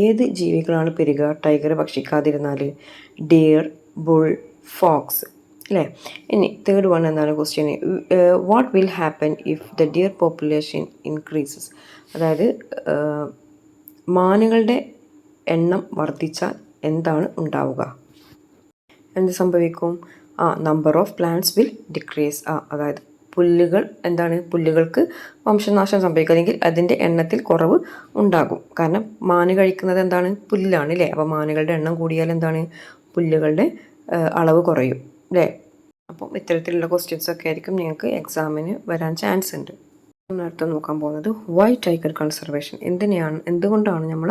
ഏത് ജീവികളാണ് പെരുക ടൈഗർ ഭക്ഷിക്കാതിരുന്നാൽ? ഡിയർ, ബുൾ, ഫോക്സ് അല്ലേ? ഇനി തേർഡ് വൺ എന്താണ് question? What will happen if the dear population increases? അതായത് മാനുകളുടെ എണ്ണം വർദ്ധിച്ചാൽ എന്താണ് ഉണ്ടാവുക? എന്ത് സംഭവിക്കും? Number of plants will decrease. അതായത് പുല്ലുകൾക്ക് വംശനാശം സംഭവിക്കും, അല്ലെങ്കിൽ അതിൻ്റെ എണ്ണത്തിൽ കുറവ് ഉണ്ടാകും. കാരണം മാന് കഴിക്കുന്നത് എന്താണ്? പുല്ലാണ് അല്ലേ? അപ്പോൾ മാനുകളുടെ എണ്ണം കൂടിയാൽ എന്താണ്? പുല്ലുകളുടെ അളവ് കുറയും അല്ലേ? അപ്പം ഇത്തരത്തിലുള്ള ക്വസ്റ്റ്യൻസ് ഒക്കെ ആയിരിക്കും നിങ്ങൾക്ക് എക്സാമിന് വരാൻ ചാൻസ് ഉണ്ട്. അടുത്ത് നോക്കാൻ പോകുന്നത് വൈ ടൈഗർ കൺസർവേഷൻ. എന്തുകൊണ്ടാണ് നമ്മൾ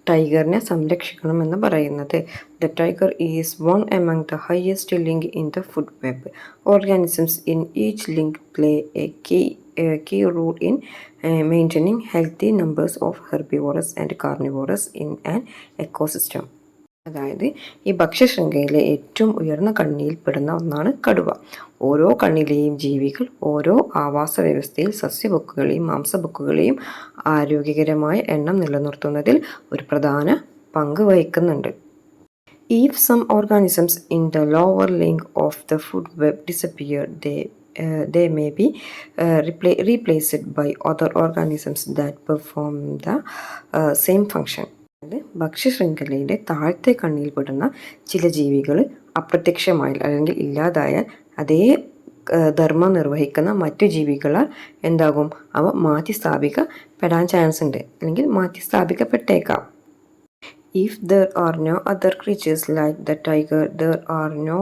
ടൈഗറിനെ സംരക്ഷിക്കണം എന്ന് പറയുന്നത്? The tiger is one among the highest link in the food web. Organisms in each link play A key role in maintaining healthy numbers of herbivores and carnivores in an ecosystem. അതായത് ഈ ഭക്ഷ്യശൃംഖലയിലെ ഏറ്റവും ഉയർന്ന കണ്ണിയിൽപ്പെടുന്ന ഒന്നാണ് കടുവ. ഓരോ കണ്ണിലെയും ജീവികൾ ഓരോ ആവാസ വ്യവസ്ഥയിൽ സസ്യബുക്കുകളെയും മാംസബുക്കുകളെയും ആരോഗ്യകരമായ എണ്ണം നിലനിർത്തുന്നതിൽ ഒരു പ്രധാന പങ്ക് വഹിക്കുന്നുണ്ട്. If some organisms in the lower link of the food web disappear, they may be replaced by other organisms that perform the same function. ഭക്ഷ്യശൃംഖലയുടെ താഴത്തെ കണ്ണിയിൽപ്പെടുന്ന ചില ജീവികൾ അപ്രത്യക്ഷമായാൽ അല്ലെങ്കിൽ ഇല്ലാതായാൽ അതേ ധർമ്മം നിർവഹിക്കുന്ന മറ്റു ജീവികളാൽ എന്താകും? അവ മാറ്റി സ്ഥാപിക്കപ്പെടാൻ ചാൻസ് ഉണ്ട്, അല്ലെങ്കിൽ മാറ്റി സ്ഥാപിക്കപ്പെട്ടേക്കാം. If there are no other creatures like the tiger, there are no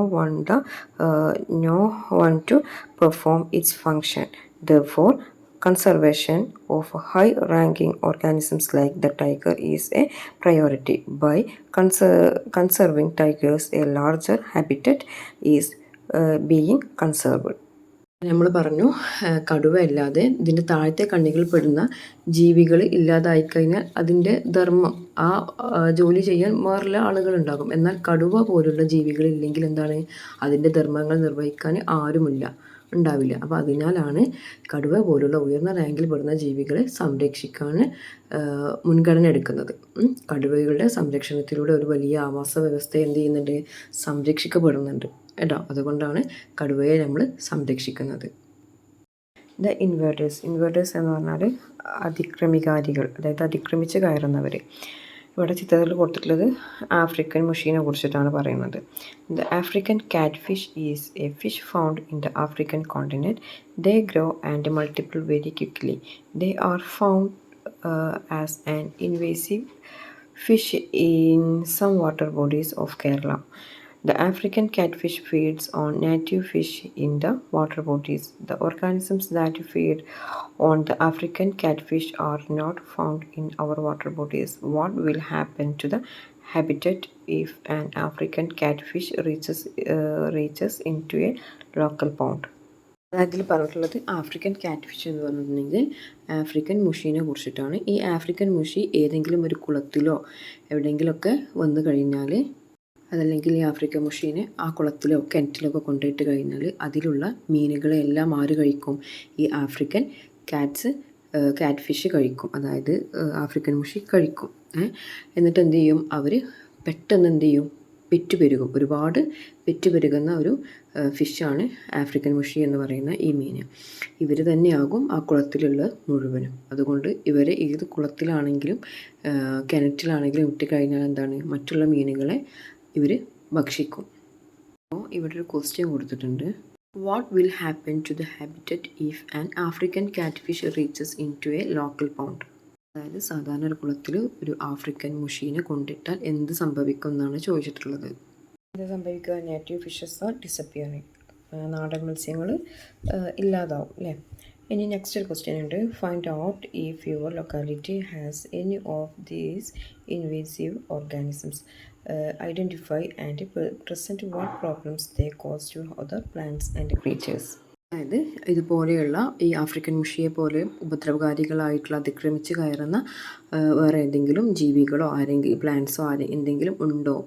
one to perform its function. Therefore, conservation of high-ranking organisms like the tiger is a priority. By conserving tigers, a larger habitat is being conserved. നമ്മൾ പറഞ്ഞു കടുവ അല്ലാതെ ഇതിൻ്റെ താഴത്തെ കണ്ണികൾ പെടുന്ന ജീവികൾ ഇല്ലാതായിക്കഴിഞ്ഞാൽ അതിൻ്റെ ധർമ്മം ജോലി ചെയ്യാൻ വേറെ ആളുകളുണ്ടാകും. എന്നാൽ കടുവ പോലുള്ള ജീവികൾ ഇല്ലെങ്കിൽ എന്താണ്? അതിൻ്റെ ധർമ്മങ്ങൾ നിർവഹിക്കാൻ ഉണ്ടാവില്ല. അപ്പോൾ അതിനാലാണ് കടുവ പോലുള്ള ഉയർന്ന റാങ്കിൽ പെടുന്ന ജീവികളെ സംരക്ഷിക്കാൻ മുൻഗണന എടുക്കുന്നത്. കടുവകളുടെ സംരക്ഷണത്തിലൂടെ ഒരു വലിയ ആവാസ വ്യവസ്ഥ എന്ത് ചെയ്യുന്നുണ്ട്? സംരക്ഷിക്കപ്പെടുന്നുണ്ട് കേട്ടോ. അതുകൊണ്ടാണ് കടുവയെ നമ്മൾ സംരക്ഷിക്കുന്നത്. ദ ഇൻവേർട്ടേഴ്സ് എന്ന് പറഞ്ഞാൽ അതിക്രമികാരികൾ, അതായത് അതിക്രമിച്ച് കയറുന്നവർ. ഇവിടെ ചിത്രത്തിൽ കൊടുത്തിട്ടുള്ളത് ആഫ്രിക്കൻ മുഷീനെ കുറിച്ചിട്ടാണ് പറയുന്നത്. ദ ആഫ്രിക്കൻ കാറ്റ് fish is A fish found in the African continent. They grow and multiple very quickly. They are found as an invasive fish in some water bodies of Kerala. The African catfish feeds on native fish in the water bodies. The organisms that feed on the African catfish are not found in our water bodies. What will happen to the habitat if an African catfish reaches into a local pond? അതിൽ പറഞ്ഞിട്ടുള്ളത് ആഫ്രിക്കൻ കാറ്റ് ഫിഷ് എന്ന് പറഞ്ഞിട്ടുണ്ടെങ്കിൽ ആഫ്രിക്കൻ മുഷീനെ കുറിച്ചിട്ടാണ്. ഈ ആഫ്രിക്കൻ മുഷി ഏതെങ്കിലും ഒരു കുളത്തിലോ എവിടെയെങ്കിലുമൊക്കെ വന്നു കഴിഞ്ഞാൽ, അതല്ലെങ്കിൽ ഈ ആഫ്രിക്കൻ മുഷീനെ ആ കുളത്തിലോ കിണറ്റിലൊക്കെ കൊണ്ടുപോയിട്ട് കഴിഞ്ഞാൽ അതിലുള്ള മീനുകളെ എല്ലാം ആര് കഴിക്കും? ഈ ആഫ്രിക്കൻ കാറ്റ് ഫിഷ് കഴിക്കും. അതായത് ആഫ്രിക്കൻ മുഷി കഴിക്കും. എന്നിട്ട് എന്ത് ചെയ്യും? അവർ പെട്ടെന്ന് എന്ത് ചെയ്യും? പെറ്റുപെരുകും. ഒരുപാട് പെറ്റുപെരുകുന്ന ഒരു ഫിഷാണ് ആഫ്രിക്കൻ മുഷി എന്ന് പറയുന്ന ഈ മീൻ. ഇവർ തന്നെയാകും ആ കുളത്തിലുള്ള മുഴുവനും. അതുകൊണ്ട് ഇവരെ ഏത് കുളത്തിലാണെങ്കിലും കിണറ്റിലാണെങ്കിലും ഇട്ടുകഴിഞ്ഞാൽ എന്താണ്? മറ്റുള്ള മീനുകളെ ഇവർ ഭക്ഷിക്കും. അപ്പോൾ ഇവിടെ ഒരു ക്വസ്റ്റ്യൻ കൊടുത്തിട്ടുണ്ട്. What will happen to the habitat if an African catfish reaches in to a local pond? അതായത് സാധാരണ ഒരു കുളത്തിൽ ഒരു ആഫ്രിക്കൻ മുഷീനെ കൊണ്ടിട്ടാൽ എന്ത് സംഭവിക്കും എന്നാണ് ചോദിച്ചിട്ടുള്ളത്. എന്ത് സംഭവിക്കുക? Native fishes are disappearing. നാടൻ മത്സ്യങ്ങൾ ഇല്ലാതാവും അല്ലേ? ഇനി നെക്സ്റ്റ് ഒരു ക്വസ്റ്റ്യൻ ഉണ്ട്. Find out if your locality has any of these invasive organisms. Identify and present what problems they cause to other plants and creatures. അതായത് ഇതുപോലെയുള്ള ഈ ആഫ്രിക്കൻ മുഷിയെ പോലെ ഉപദ്രവകാരികളായിട്ടുള്ള അതിക്രമിച്ച് കയറുന്ന വേറെ ഏതെങ്കിലും ജീവികളോ പ്ലാന്റ്സോ എന്തെങ്കിലും ഉണ്ടോ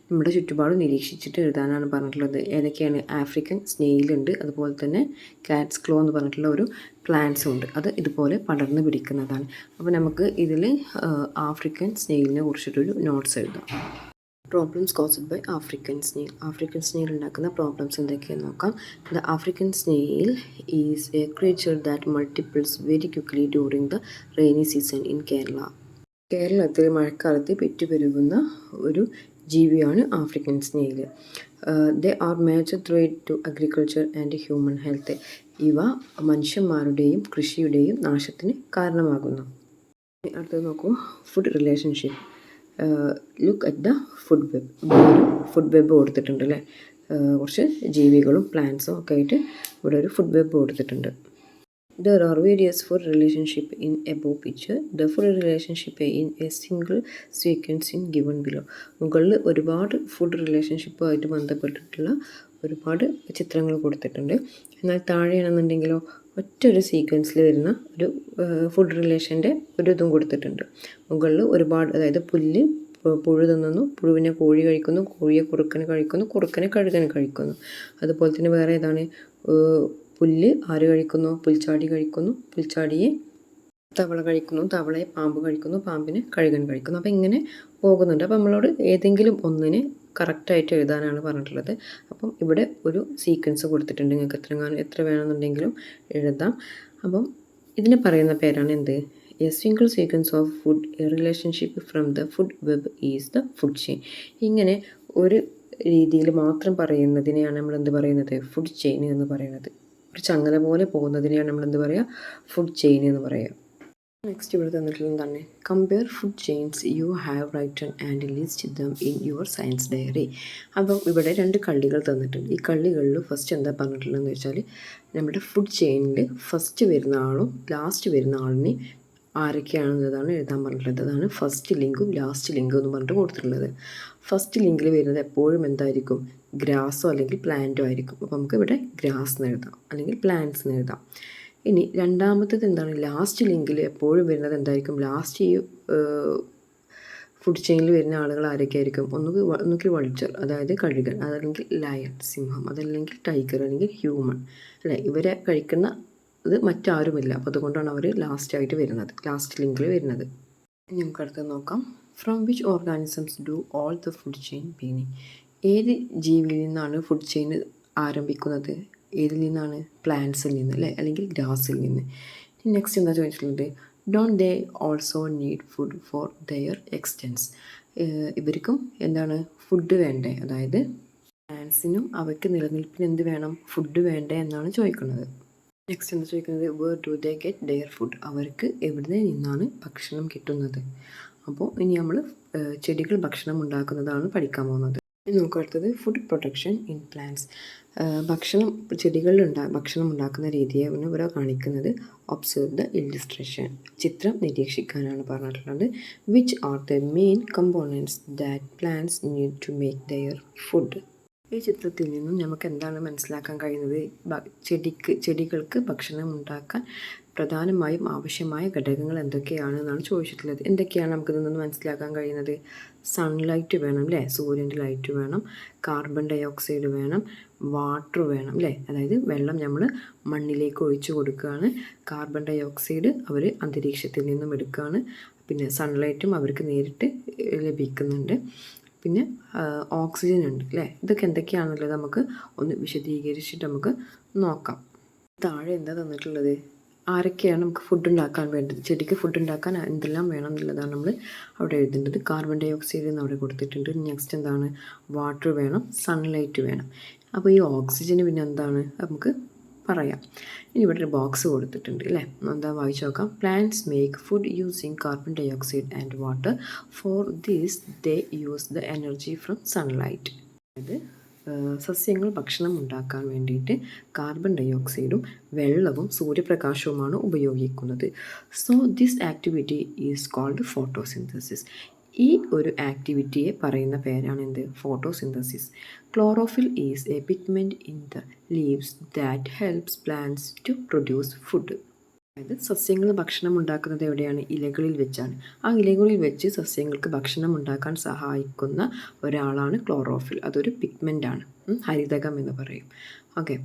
നമ്മുടെ ചുറ്റുപാട് നിരീക്ഷിച്ചിട്ട് എഴുതാനാണ് പറഞ്ഞിട്ടുള്ളത്. ഏതൊക്കെയാണ്? ആഫ്രിക്കൻ സ്നെയിലുണ്ട്, അതുപോലെ തന്നെ കാറ്റ്സ് ക്ലോ എന്ന് പറഞ്ഞിട്ടുള്ള ഒരു പ്ലാന്റ്സും ഉണ്ട്. അത് ഇതുപോലെ പടർന്ന് പിടിക്കുന്നതാണ്. അപ്പോൾ നമുക്ക് ഇതിൽ ആഫ്രിക്കൻ സ്നെയിലിനെ കുറിച്ചിട്ടൊരു നോട്ട്സ് എഴുതാം. Problems caused by African snail. African snail ഉണ്ടാക്കുന്ന പ്രോബ്ലംസ് എന്തൊക്കെയാണെന്ന് നോക്കാം. The African snail is a creature that multiplies very quickly during the rainy season in Kerala. കേരളത്തിൽ മഴക്കാലത്ത് പെറ്റുപെരുകുന്ന ഒരു ജീവിയാണ് African snail. They are major threat to agriculture and human health. ഇവ മനുഷ്യന്മാരുടെയും കൃഷിയുടെയും നാശത്തിന് കാരണമാകുന്നു. അടുത്തത് നോക്കൂ, food relationship. Look at the food web. ഇവിടെ ഒരു ഫുഡ് വെബ് കൊടുത്തിട്ടുണ്ട് അല്ലേ. കുറച്ച് ജീവികളും പ്ലാന്റ്സും ഒക്കെ ആയിട്ട് ഇവിടെ ഒരു ഫുഡ് വെബ് കൊടുത്തിട്ടുണ്ട്. There are various food relationship in above picture. The food relationship in a single sequence in given below. മുകളിൽ ഒരുപാട് ഫുഡ് റിലേഷൻഷിപ്പുമായിട്ട് ബന്ധപ്പെട്ടിട്ടുള്ള ഒരുപാട് ചിത്രങ്ങൾ കൊടുത്തിട്ടുണ്ട്. എന്നാൽ താഴെയാണെന്നുണ്ടെങ്കിലോ ഒറ്റൊരു സീക്വൻസിൽ വരുന്ന ഒരു ഫുഡ് റിലേഷൻ്റെ ഒരു ഇതും കൊടുത്തിട്ടുണ്ട്. മുകളിൽ ഒരുപാട്, അതായത് പുല്ല് പുഴു തിന്നുന്നു, പുഴുവിനെ കോഴി കഴിക്കുന്നു, കോഴിയെ കുറുക്കനെ കഴിക്കുന്നു, കുറുക്കനെ കഴുകനെ കഴിക്കുന്നു. അതുപോലെ തന്നെ വേറെ ഏതാണ്? പുല്ല് ആര് കഴിക്കുന്നു? പുൽച്ചാടി കഴിക്കുന്നു, പുൽച്ചാടിയെ തവള കഴിക്കുന്നു, തവളയെ പാമ്പ് കഴിക്കുന്നു, പാമ്പിനെ കഴുകൻ കഴിക്കുന്നു. അപ്പോൾ ഇങ്ങനെ പോകുന്നുണ്ട്. അപ്പോൾ നമ്മളോട് ഏതെങ്കിലും ഒന്നിനെ കറക്റ്റായിട്ട് എഴുതാനാണ് പറഞ്ഞിട്ടുള്ളത്. അപ്പം ഇവിടെ ഒരു സീക്വൻസ് കൊടുത്തിട്ടുണ്ട്. നിങ്ങൾക്ക് എത്ര വേണമെന്നുണ്ടെങ്കിലും എഴുതാം. അപ്പം ഇതിന് പറയുന്ന പേരാണ് എന്ത്? A single sequence of food, A relationship from the food web is the food chain. ഇങ്ങനെ ഒരു രീതിയിൽ മാത്രം പറയുന്നതിനെയാണ് നമ്മൾ എന്ത് പറയുന്നത്? ഫുഡ് ചെയിൻ എന്ന് പറയുന്നത്. ഒരു ചങ്ങല പോലെ പോകുന്നതിനെയാണ് നമ്മൾ എന്ത് പറയുക? ഫുഡ് ചെയിൻ എന്ന് പറയുക. നെക്സ്റ്റ് ഇവിടെ തന്നിട്ടുള്ളത് എന്താണ്? Compare food chains you have written and list them in your science diary. അപ്പം ഇവിടെ 2 കള്ളികൾ തന്നിട്ടുണ്ട്. ഈ കള്ളികളിൽ ഫസ്റ്റ് എന്താ പറഞ്ഞിട്ടുള്ളതെന്ന് വെച്ചാൽ, നമ്മുടെ ഫുഡ് ചെയിനിൽ ഫസ്റ്റ് വരുന്ന ആളും ലാസ്റ്റ് വരുന്ന ആളിനെ ആരൊക്കെയാണെന്നതാണ് എഴുതാൻ പറഞ്ഞിട്ടുള്ളത്. അതാണ് ഫസ്റ്റ് ലിങ്കും ലാസ്റ്റ് ലിങ്കും എന്ന് പറഞ്ഞിട്ട് കൊടുത്തിട്ടുള്ളത്. ഫസ്റ്റ് ലിങ്കിൽ വരുന്നത് എപ്പോഴും എന്തായിരിക്കും? ഗ്രാസോ അല്ലെങ്കിൽ പ്ലാന്റോ ആയിരിക്കും. അപ്പോൾ നമുക്ക് ഇവിടെ ഗ്രാസ് എന്ന് എഴുതാം, അല്ലെങ്കിൽ പ്ലാന്റ്സ് എന്ന് എഴുതാം. ഇനി രണ്ടാമത്തേത് എന്താണ്? ലാസ്റ്റ് ലിങ്കിൽ എപ്പോഴും വരുന്നത് എന്തായിരിക്കും? ലാസ്റ്റ് ഈ ഫുഡ് ചെയിനിൽ വരുന്ന ആളുകൾ ആരൊക്കെ ആയിരിക്കും? ഒന്നുകിൽ വൾച്ചർ, അതായത് കഴുകൻ, അതല്ലെങ്കിൽ ലയൺ സിംഹം, അതല്ലെങ്കിൽ ടൈഗർ, അല്ലെങ്കിൽ ഹ്യൂമൻ അല്ലേ. ഇവരെ കഴിക്കുന്ന ഇത് മറ്റാരുമില്ല. അപ്പോൾ അതുകൊണ്ടാണ് അവർ ലാസ്റ്റായിട്ട് വരുന്നത്, ലാസ്റ്റ് ലിങ്കിൽ വരുന്നത്. ഇനി നമുക്ക് അടുത്തത് നോക്കാം. From which organisms do all the food chain begin. ഏത് ജീവിയിൽ നിന്നാണ് ഫുഡ് ചെയിൻ ആരംഭിക്കുന്നത്? ഏതിൽ നിന്നാണ്? പ്ലാന്റ്സിൽ നിന്ന് അല്ലേ, അല്ലെങ്കിൽ ഗ്രാസിൽ നിന്ന്. നെക്സ്റ്റ് എന്താ ചോദിച്ചിട്ടുള്ളത്? Don't they also need food for their existence. ഇവർക്കും എന്താണ്? ഫുഡ് വേണ്ടേ? അതായത് പ്ലാന്റ്സിനും അവയ്ക്ക് നിലനിൽപ്പിന് എന്ത് വേണം? ഫുഡ് വേണ്ടേ എന്നാണ് ചോദിക്കുന്നത്. നെക്സ്റ്റ് എന്താ ചോദിക്കുന്നത്? Where do they get their food. അവർക്ക് എവിടെ നിന്നാണ് ഭക്ഷണം കിട്ടുന്നത്? അപ്പോൾ ഇനി നമ്മൾ ചെടികൾ ഭക്ഷണം ഉണ്ടാക്കുന്നതാണ് പഠിക്കാൻ പോകുന്നത്. ഇനി നമുക്ക് അടുത്തത് ഫുഡ് പ്രൊട്ടക്ഷൻ ഇൻ പ്ലാന്റ്സ്. ഭക്ഷണം ഉണ്ടാക്കുന്ന രീതിയെ ഇവിടെ കാണിക്കുന്നത്. Observe the illustration. ചിത്രം നിരീക്ഷിക്കാനാണ് പറഞ്ഞിട്ടുള്ളത്. Which are the main components that plants need to make their food. ഈ ചിത്രത്തിൽ നിന്നും നമുക്ക് എന്താണ് മനസ്സിലാക്കാൻ കഴിയുന്നത്? ചെടികൾക്ക് ഭക്ഷണം ഉണ്ടാക്കാൻ പ്രധാനമായും ആവശ്യമായ ഘടകങ്ങൾ എന്തൊക്കെയാണെന്നാണ് ചോദിച്ചിട്ടുള്ളത്. എന്തൊക്കെയാണ് നമുക്കിതിൽ നിന്ന് മനസ്സിലാക്കാൻ കഴിയുന്നത്? സൺലൈറ്റ് വേണം അല്ലേ, സൂര്യൻ്റെ ലൈറ്റ് വേണം, കാർബൺ ഡൈ ഓക്സൈഡ് വേണം, വാട്ടർ വേണം അല്ലേ, അതായത് വെള്ളം നമ്മൾ മണ്ണിലേക്ക് ഒഴിച്ചു കൊടുക്കുകയാണ്, കാർബൺ ഡൈ ഓക്സൈഡ് അവർ അന്തരീക്ഷത്തിൽ നിന്നും എടുക്കുകയാണ്, പിന്നെ സൺലൈറ്റും അവർക്ക് നേരിട്ട് ലഭിക്കുന്നുണ്ട്, പിന്നെ ഓക്സിജൻ ഉണ്ട് അല്ലേ. ഇതൊക്കെ എന്തൊക്കെയാണുള്ളത് നമുക്ക് ഒന്ന് വിശദീകരിച്ചിട്ട് നമുക്ക് നോക്കാം. താഴെ എന്താ തന്നിട്ടുള്ളത്? ആരൊക്കെയാണ് നമുക്ക് ഫുഡ് ഉണ്ടാക്കാൻ വേണ്ടത്? ചെടിക്ക് ഫുഡ് ഉണ്ടാക്കാൻ എന്തെല്ലാം വേണം എന്നുള്ളതാണ് നമ്മൾ അവിടെ എഴുതേണ്ടത്. കാർബൺ ഡൈ ഓക്സൈഡ് എന്ന് അവിടെ കൊടുത്തിട്ടുണ്ട്. നെക്സ്റ്റ് എന്താണ്? വാട്ടർ വേണം, സൺലൈറ്റ് വേണം. അപ്പോൾ ഈ ഓക്സിജന് പിന്നെ എന്താണ് നമുക്ക് പറയാം. ഇനി ഇവിടെ ഒരു ബോക്സ് കൊടുത്തിട്ടുണ്ട് അല്ലേ, എന്താ വായിച്ചു നോക്കാം. Plants make food using carbon dioxide and water. For this they use the energy from sunlight. അതായത് സസ്യങ്ങൾ ഭക്ഷണം ഉണ്ടാക്കാൻ വേണ്ടിയിട്ട് കാർബൺ ഡൈ ഓക്സൈഡും വെള്ളവും സൂര്യപ്രകാശവുമാണ് ഉപയോഗിക്കുന്നത്. So this activity is called photosynthesis. ഈ ഒരു ആക്ടിവിറ്റിയെ പറയുന്ന പേരാണ് എന്ത്? Photosynthesis. Chlorophyll is a pigment in the leaves that helps plants to produce food. അതായത് സസ്യങ്ങൾ ഭക്ഷണം ഉണ്ടാക്കുന്നത് എവിടെയാണ്? ഇലകളിൽ വെച്ചാണ്. ആ ഇലകളിൽ വെച്ച് സസ്യങ്ങൾക്ക് ഭക്ഷണം ഉണ്ടാക്കാൻ സഹായിക്കുന്ന ഒരാളാണ് ക്ലോറോഫിൽ. അതൊരു പിഗ്മെൻ്റ് ആണ്, ഹരിതകം എന്ന് പറയും. Okay.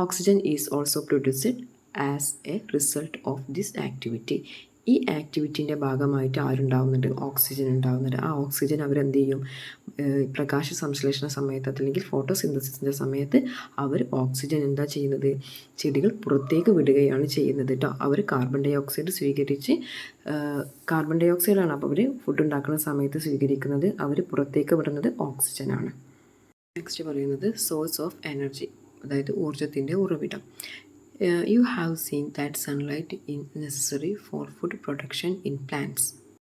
Oxygen is also produced as A result of this activity. ഈ ആക്ടിവിറ്റീൻ്റെ ഭാഗമായിട്ട് ആരുണ്ടാവുന്നുണ്ട്? ഓക്സിജൻ ഉണ്ടാവുന്നുണ്ട്. ആ ഓക്സിജൻ അവരെന്ത് ചെയ്യും? പ്രകാശ സംശ്ലേഷണ സമയത്ത് അല്ലെങ്കിൽ ഫോട്ടോസിന്തസിസിൻ്റെ സമയത്ത് അവർ ഓക്സിജൻ എന്താ ചെയ്യുന്നത്? ചെടികൾ പുറത്തേക്ക് വിടുകയാണ് ചെയ്യുന്നത് കേട്ടോ. അവർ കാർബൺ ഡൈ ഓക്സൈഡ് സ്വീകരിച്ച് കാർബൺ ഡൈ ഓക്സൈഡാണ് അപ്പോൾ അവർ ഫുഡ് ഉണ്ടാക്കുന്ന സമയത്ത് സ്വീകരിക്കുന്നത്. അവർ പുറത്തേക്ക് വിടുന്നത് ഓക്സിജനാണ്. നെക്സ്റ്റ് പറയുന്നത് സോഴ്സ് ഓഫ് എനർജി, അതായത് ഊർജത്തിൻ്റെ ഉറവിടം. You have seen that sunlight is necessary for food production in plants.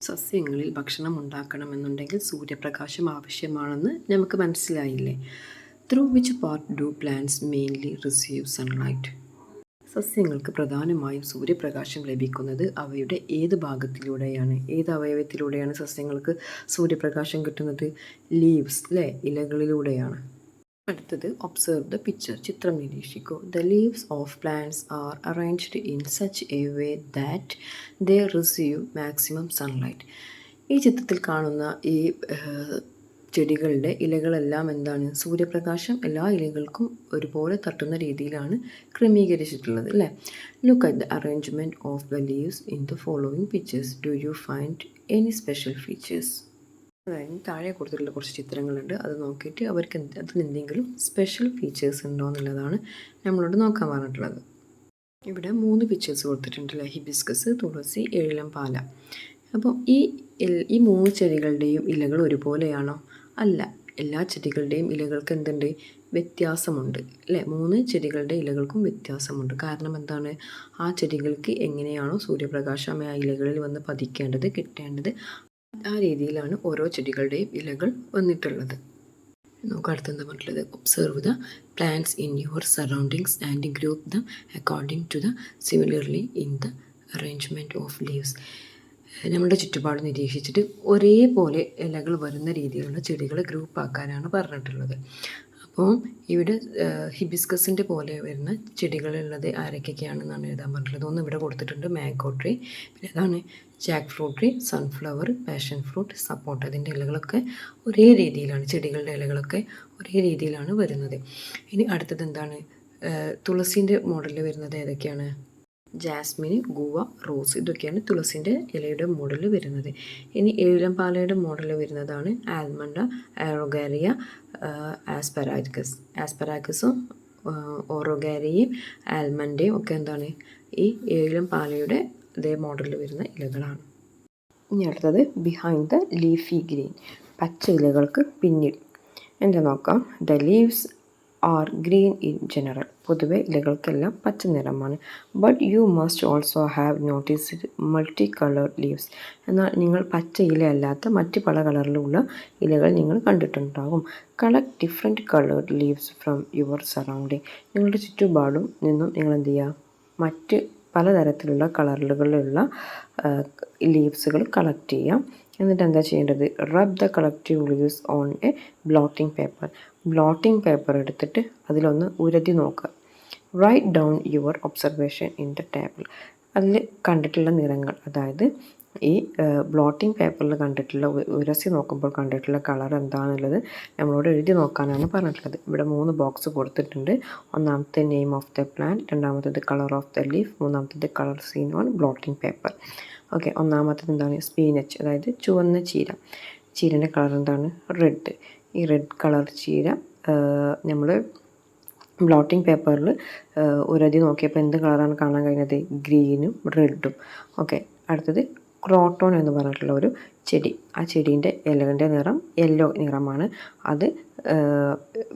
സസ്യങ്ങളിൽ ഭക്ഷണം ഉണ്ടാക്കണമെന്നുണ്ടെങ്കിൽ സൂര്യപ്രകാശം ആവശ്യമാണെന്ന് നമുക്ക് മനസ്സിലായില്ലേ? Through which part do plants mainly receive sunlight? സസ്യങ്ങൾക്ക് പ്രധാനമായും സൂര്യപ്രകാശം ലഭിക്കുന്നത് അവയുടെ ഏത് ഭാഗത്തിലൂടെയാണ്? ഏത് അവയവത്തിലൂടെയാണ് സസ്യങ്ങൾക്ക് സൂര്യപ്രകാശം കിട്ടുന്നത്? ലീവ്സ്, അല്ലേ? ഇലകളിലൂടെയാണ്. അടുത്തത് ഒബ്സർവ് ദ പിക്ചർ, ചിത്രം നിരീക്ഷിക്കൂ. The leaves of plants are arranged in such a way that they receive maximum sunlight. ഈ ചിത്രത്തിൽ കാണുന്ന ഈ ചെടികളുടെ ഇലകളെല്ലാം എന്താണ്? സൂര്യപ്രകാശം എല്ലാ ഇലകൾക്കും ഒരുപോലെ തട്ടുന്ന രീതിയിലാണ് ക്രമീകരിച്ചിട്ടുള്ളത്, അല്ലേ? Look at the arrangement of the leaves in the following pictures. Do you find any special features? അതായത് താഴെ കൊടുത്തിട്ടുള്ള കുറച്ച് ചിത്രങ്ങളുണ്ട്. അത് നോക്കിയിട്ട് അവർക്ക് അതിലെന്തെങ്കിലും സ്പെഷ്യൽ ഫീച്ചേഴ്സ് ഉണ്ടോ എന്നുള്ളതാണ് നമ്മളോട് നോക്കാൻ പറഞ്ഞിട്ടുള്ളത്. ഇവിടെ 3 പിക്ചേഴ്സ് കൊടുത്തിട്ടുണ്ടല്ലേ? ഹിബിസ്കസ്, തുളസി, ഏഴിലം പാല. അപ്പം ഈ 3 ചെടികളുടെയും ഇലകൾ ഒരുപോലെയാണോ? അല്ല. എല്ലാ ചെടികളുടെയും ഇലകൾക്ക് എന്തുണ്ട്? വ്യത്യാസമുണ്ട്, അല്ലേ? 3 ചെടികളുടെ ഇലകൾക്കും വ്യത്യാസമുണ്ട്. കാരണം എന്താണ്? ആ ചെടികൾക്ക് എങ്ങനെയാണോ സൂര്യപ്രകാശം ആ ഇലകളിൽ വന്ന് പതിക്കേണ്ടത്, കിട്ടേണ്ടത്, ആ രീതിയിലാണ് ഓരോ ചെടികളുടെയും ഇലകൾ വന്നിട്ടുള്ളത്. നമുക്ക് അടുത്തെന്താ പറഞ്ഞിട്ടുള്ളത്? Observe the plants in your surroundings and group them according to the similarly in the arrangement of leaves. നമ്മുടെ ചുറ്റുപാട് നിരീക്ഷിച്ചിട്ട് ഒരേപോലെ ഇലകൾ വരുന്ന രീതിയിലുള്ള ചെടികളെ ഗ്രൂപ്പാക്കാനാണ് പറഞ്ഞിട്ടുള്ളത്. അപ്പോൾ ഇവിടെ ഹിബിസ്കസിൻ്റെ പോലെ വരുന്ന ചെടികളുള്ളത് ആരൊക്കെയാണെന്നാണ് എഴുതാൻ പറഞ്ഞിട്ടുള്ളത്. ഒന്ന് ഇവിടെ കൊടുത്തിട്ടുണ്ട്, മാംഗോ ട്രീ. പിന്നെ അതാണ് jackfruit tree, sunflower, passion fruit, sapota. അതിൻ്റെ ഇലകളൊക്കെ ഒരേ രീതിയിലാണ്, ചെടികളുടെ ഇലകളൊക്കെ ഒരേ രീതിയിലാണ് വരുന്നത്. ഇനി അടുത്തത് എന്താണ്? തുളസീൻ്റെ മോഡലിൽ വരുന്നത് ഏതൊക്കെയാണ്? ജാസ്മിൻ, ഗുവ, റോസ്, ഇതൊക്കെയാണ് തുളസിൻ്റെ ഇലയുടെ മോഡലിൽ വരുന്നത്. ഇനി ഏഴിലം പാലയുടെ മോഡലിൽ വരുന്നതാണ് ആൽമണ്ട, ആറോഗാരിയ, ആസ്പെരാഗസും ഓറോഗാരിയയും ആൽമണ്ടയും ഒക്കെ എന്താണ്? ഈ ഏഴിലം പാലയുടെ അതേ മോഡലിൽ വരുന്ന ഇലകളാണ്. ഇനി അടുത്തത് ബിഹൈൻഡ് ദ ലീഫി ഗ്രീൻ, പച്ച ഇലകൾക്ക് പിന്നിൽ. എന്താ നോക്കാം. The leaves R green in general, പൊതുവെ ഇലകൾക്കെല്ലാം പച്ച നിറമാണ്. But you must also have noticed multi coloured leaves. എന്നാൽ നിങ്ങൾ പച്ച ഇലയല്ലാത്ത മറ്റ് പല കളറിലുള്ള ഇലകൾ നിങ്ങൾ കണ്ടിട്ടുണ്ടാകും. Collect different coloured leaves from your surrounding. നിങ്ങളുടെ ചുറ്റുപാടും നിന്നും നിങ്ങൾ എന്ത് ചെയ്യുക? മറ്റ് പലതരത്തിലുള്ള കളറുകളിലുള്ള ലീവ്സുകൾ കളക്ട് ചെയ്യാം. എന്നിട്ട് എന്താ ചെയ്യേണ്ടത്? Rub the collective leaves on a blotting paper. Blotting paper എടുത്തിട്ട് അതിലൊന്ന് ഉരതി നോക്കുക. Write down your observation in the table. അതിൽ കണ്ടിട്ടുള്ള നിറങ്ങൾ, അതായത് ഈ ബ്ലോട്ടിംഗ് പേപ്പറിൽ കണ്ടിട്ടുള്ള ഉരസി നോക്കുമ്പോൾ കണ്ടിട്ടുള്ള കളർ എന്താണെന്നുള്ളത് നമ്മളോട് എഴുതി നോക്കാനാണ് പറഞ്ഞിട്ടുള്ളത്. ഇവിടെ 3 ബോക്സ് കൊടുത്തിട്ടുണ്ട്. ഒന്നാമത്തെ നെയിം ഓഫ് ദ പ്ലാന്റ്, രണ്ടാമത്തേത് കളർ ഓഫ് ദ ലീഫ്, മൂന്നാമത്തേത് colour seen on blotting paper. Okay. ഒന്നാമത്തേത് എന്താണ്? സ്പീനച്ച്, അതായത് ചുവന്ന ചീര. ചീരൻ്റെ കളർ എന്താണ്? റെഡ്. ഈ റെഡ് കളർ ചീര നമ്മൾ ബ്ലോട്ടിംഗ് പേപ്പറിൽ ഉരതി നോക്കിയപ്പോൾ എന്ത് കളറാണ് കാണാൻ കഴിഞ്ഞത്? ഗ്രീനും റെഡും. ഓക്കെ. അടുത്തത് ക്രോട്ടോൺ എന്ന് പറഞ്ഞിട്ടുള്ള ഒരു ചെടി. ആ ചെടീൻ്റെ ഇലകളുടെ നിറം യെല്ലോ നിറമാണ്. അത്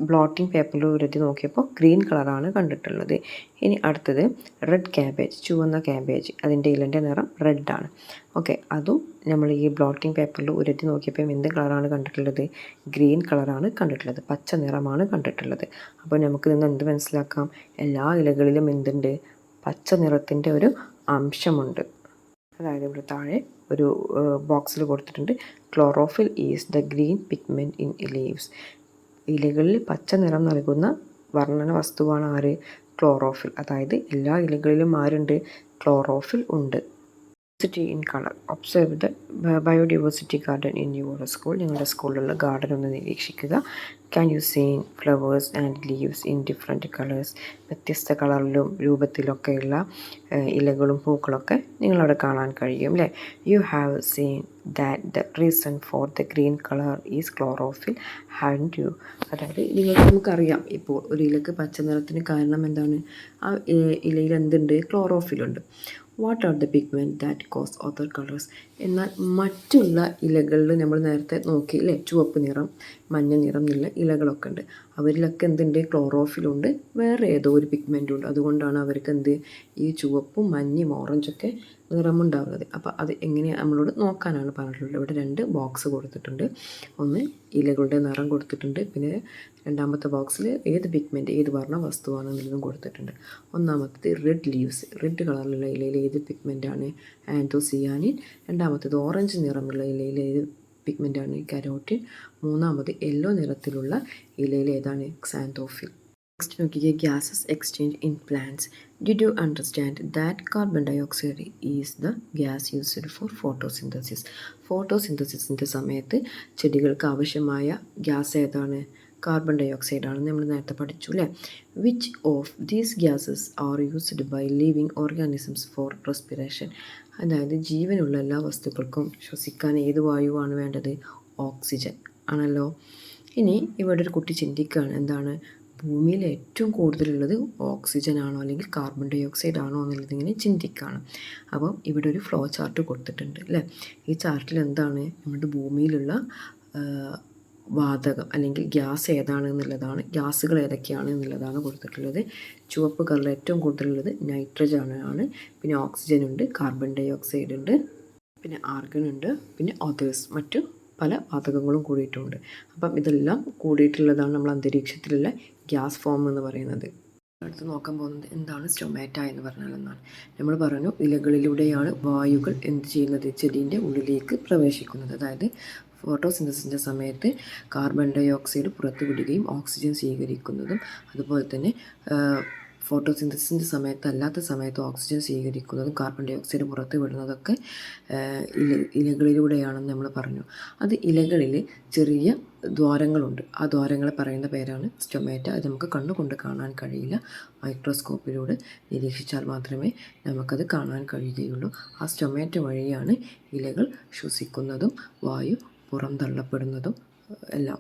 ബ്ലോട്ടിംഗ് പേപ്പറിൽ ഉരതി നോക്കിയപ്പോൾ ഗ്രീൻ കളറാണ് കണ്ടിട്ടുള്ളത്. ഇനി അടുത്തത് റെഡ് ക്യാബേജ്, ചുവന്ന ക്യാബേജ്. അതിൻ്റെ ഇലൻ്റെ നിറം റെഡാണ്. ഓക്കെ. അതും നമ്മൾ ഈ ബ്ലോട്ടിംഗ് പേപ്പറിൽ ഉരതി നോക്കിയപ്പോൾ എന്ത് കളറാണ് കണ്ടിട്ടുള്ളത്? ഗ്രീൻ കളറാണ് കണ്ടിട്ടുള്ളത്, പച്ച നിറമാണ് കണ്ടിട്ടുള്ളത്. അപ്പോൾ നമുക്ക് നിന്ന് എന്ത് മനസ്സിലാക്കാം? എല്ലാ ഇലകളിലും എന്തുണ്ട്? പച്ച നിറത്തിൻ്റെ ഒരു അംശമുണ്ട്. അതായത് ഇവിടെ താഴെ ഒരു ബോക്സിൽ കൊടുത്തിട്ടുണ്ട്, chlorophyll is the green pigment in leaves. ഇലകളിൽ പച്ച നിറം നൽകുന്ന വർണ്ണന വസ്തുവാണ് ആര്? ക്ലോറോഫിൽ. അതായത് എല്ലാ ഇലകളിലും ആരുണ്ട്? ക്ലോറോഫിൽ ഉണ്ട്. Diversity in color. Observe the biodiversity garden in your school. നിങ്ങളുടെ സ്കൂളിലുള്ള ഗാർഡൻ ഒന്ന് നിരീക്ഷിക്കുക. Can you see flowers and leaves in different colors? വ്യത്യസ്ത കളറിലും രൂപത്തിലൊക്കെയുള്ള ഇലകളും പൂക്കളൊക്കെ നിങ്ങളവിടെ കാണാൻ കഴിയും അല്ലേ? You have seen that the reason for the green color is chlorophyll, haven't you? അതായത് നമുക്കറിയാം ഇപ്പോൾ ഒരു ഇലക്ക് പച്ച നിറത്തിന് കാരണം എന്താണ്? ആ ഇലയിൽ എന്തുണ്ട്? ക്ലോറോഫിലുണ്ട്. What are the pigment that cause other colours? എന്നാൽ മറ്റുള്ള ഇലകളിൽ നമ്മൾ നേരത്തെ നോക്കിയില്ലേ, ചുവപ്പ് നിറം, മഞ്ഞ നിറം എന്നുള്ള ഇലകളൊക്കെ ഉണ്ട്. അവരിലൊക്കെ എന്തുണ്ട്? ക്ലോറോഫിലുണ്ട്, വേറെ ഏതോ ഒരു പിഗ്മെൻറ്റും ഉണ്ട്. അതുകൊണ്ടാണ് അവർക്ക് ഈ ചുവപ്പും മഞ്ഞയും ഓറഞ്ചൊക്കെ നിറമുണ്ടാകുന്നത്. അപ്പോൾ അത് എങ്ങനെയാണ് നമ്മളോട് നോക്കാനാണ് പറഞ്ഞിട്ടുള്ളത്. ഇവിടെ 2 ബോക്സ് കൊടുത്തിട്ടുണ്ട്. ഒന്ന് ഇലകളുടെ നിറം കൊടുത്തിട്ടുണ്ട്, പിന്നെ രണ്ടാമത്തെ ബോക്സിൽ ഏത് പിഗ്മെൻറ്റ്, ഏത് വർണ്ണ വസ്തുവാണെന്നുള്ളതും കൊടുത്തിട്ടുണ്ട്. ഒന്നാമത്തേത് റെഡ് ലീവ്സ്, റെഡ് കളറിലുള്ള ഇലയിൽ ഏത് പിഗ്മെൻറ്റാണ്? ആൻതോസിയാനിൻ. രണ്ടാമത്തേത് ഓറഞ്ച് നിറമുള്ള ഇലയിൽ ഏത് പിഗ്മെൻറ്റാണ്? കരോട്ടിൻ. മൂന്നാമത് യെല്ലോ നിറത്തിലുള്ള ഇലയിൽ ഏതാണ്? ക്സാന്തോഫിൽ. നെക്സ്റ്റ് നോക്കിക്കുക, gases exchange in plants. Did you understand that carbon dioxide is the gas used for photosynthesis? ഫോട്ടോസിന്തസിസിൻ്റെ സമയത്ത് ചെടികൾക്ക് ആവശ്യമായ ഗ്യാസ് ഏതാണ്? കാർബൺ ഡയോക്സൈഡ് ആണെന്ന് നമ്മൾ നേരത്തെ പഠിച്ചു അല്ലേ? Which of these gases are used by living organisms for respiration? അതായത് ജീവനുള്ള എല്ലാ വസ്തുക്കൾക്കും ശ്വസിക്കാൻ ഏത് വായുവാണ് വേണ്ടത്? ഓക്സിജൻ ആണല്ലോ. ഇനി ഇവിടെ ഒരു കുട്ടി ചിന്തിക്കുകയാണ്, എന്താണ്? ഭൂമിയിൽ ഏറ്റവും കൂടുതലുള്ളത് ഓക്സിജൻ ആണോ അല്ലെങ്കിൽ കാർബൺ ഡയോക്സൈഡ് ആണോ എന്നുള്ളത് ഇങ്ങനെ ചിന്തിക്കുകയാണ്. അപ്പം ഇവിടെ ഒരു ഫ്ലോ ചാർട്ട് കൊടുത്തിട്ടുണ്ട് അല്ലേ? ഈ ചാർട്ടിൽ എന്താണ്? നമ്മുടെ ഭൂമിയിലുള്ള വാതകം അല്ലെങ്കിൽ ഗ്യാസ് ഏതാണ് എന്നുള്ളതാണ്, ഗ്യാസുകൾ ഏതൊക്കെയാണ് എന്നുള്ളതാണ് കൊടുത്തിട്ടുള്ളത്. ചുവപ്പ് കളറിൽ ഏറ്റവും കൂടുതലുള്ളത് നൈട്രജൻ ആണ്, പിന്നെ ഓക്സിജൻ ഉണ്ട്, കാർബൺ ഡയോക്സൈഡ് ഉണ്ട്, പിന്നെ ആർഗൺ ഉണ്ട്, പിന്നെ അതേഴ്സ്, മറ്റു പല വാതകങ്ങളും കൂടിയിട്ടുണ്ട്. അപ്പം ഇതെല്ലാം കൂടിയിട്ടുള്ളതാണ് നമ്മൾ അന്തരീക്ഷത്തിലുള്ള ഗ്യാസ് ഫോം എന്ന് പറയുന്നത്. അടുത്ത് നോക്കാൻ പോകുന്നത് എന്താണ് സ്റ്റൊമാറ്റ എന്ന് പറഞ്ഞാൽ എന്നാണ്. നമ്മൾ പറഞ്ഞു, ഇലകളിലൂടെയാണ് വായുകൾ എന്ത് ചെയ്യുന്നത്? ചെടീൻ്റെ ഉള്ളിലേക്ക് പ്രവേശിക്കുന്നത്. അതായത് ഫോട്ടോസിന്തസിൻ്റെ സമയത്ത് കാർബൺ ഡയോക്സൈഡ് പുറത്തുവിടുകയും ഓക്സിജൻ സ്വീകരിക്കുന്നതും, അതുപോലെ തന്നെ ഫോട്ടോസിന്തസിൻ്റെ സമയത്തല്ലാത്ത സമയത്ത് ഓക്സിജൻ സ്വീകരിക്കുന്നതും കാർബൺ ഡയോക്സൈഡ് പുറത്ത് വിടുന്നതൊക്കെ ഇലകളിലൂടെയാണെന്ന് നമ്മൾ പറഞ്ഞു. അത് ഇലകളിൽ ചെറിയ ദ്വാരങ്ങളുണ്ട്. ആ ദ്വാരങ്ങളെ പറയുന്ന പേരാണ് സ്റ്റൊമാറ്റ. അത് നമുക്ക് കണ്ണുകൊണ്ട് കാണാൻ കഴിയില്ല, മൈക്രോസ്കോപ്പിലൂടെ നിരീക്ഷിച്ചാൽ മാത്രമേ നമുക്കത് കാണാൻ കഴിയുകയുള്ളൂ. ആ സ്റ്റൊമാറ്റ വഴിയാണ് ഇലകൾ ശ്വസിക്കുന്നതും വായു പുറന്തള്ളപ്പെടുന്നതും എല്ലാം.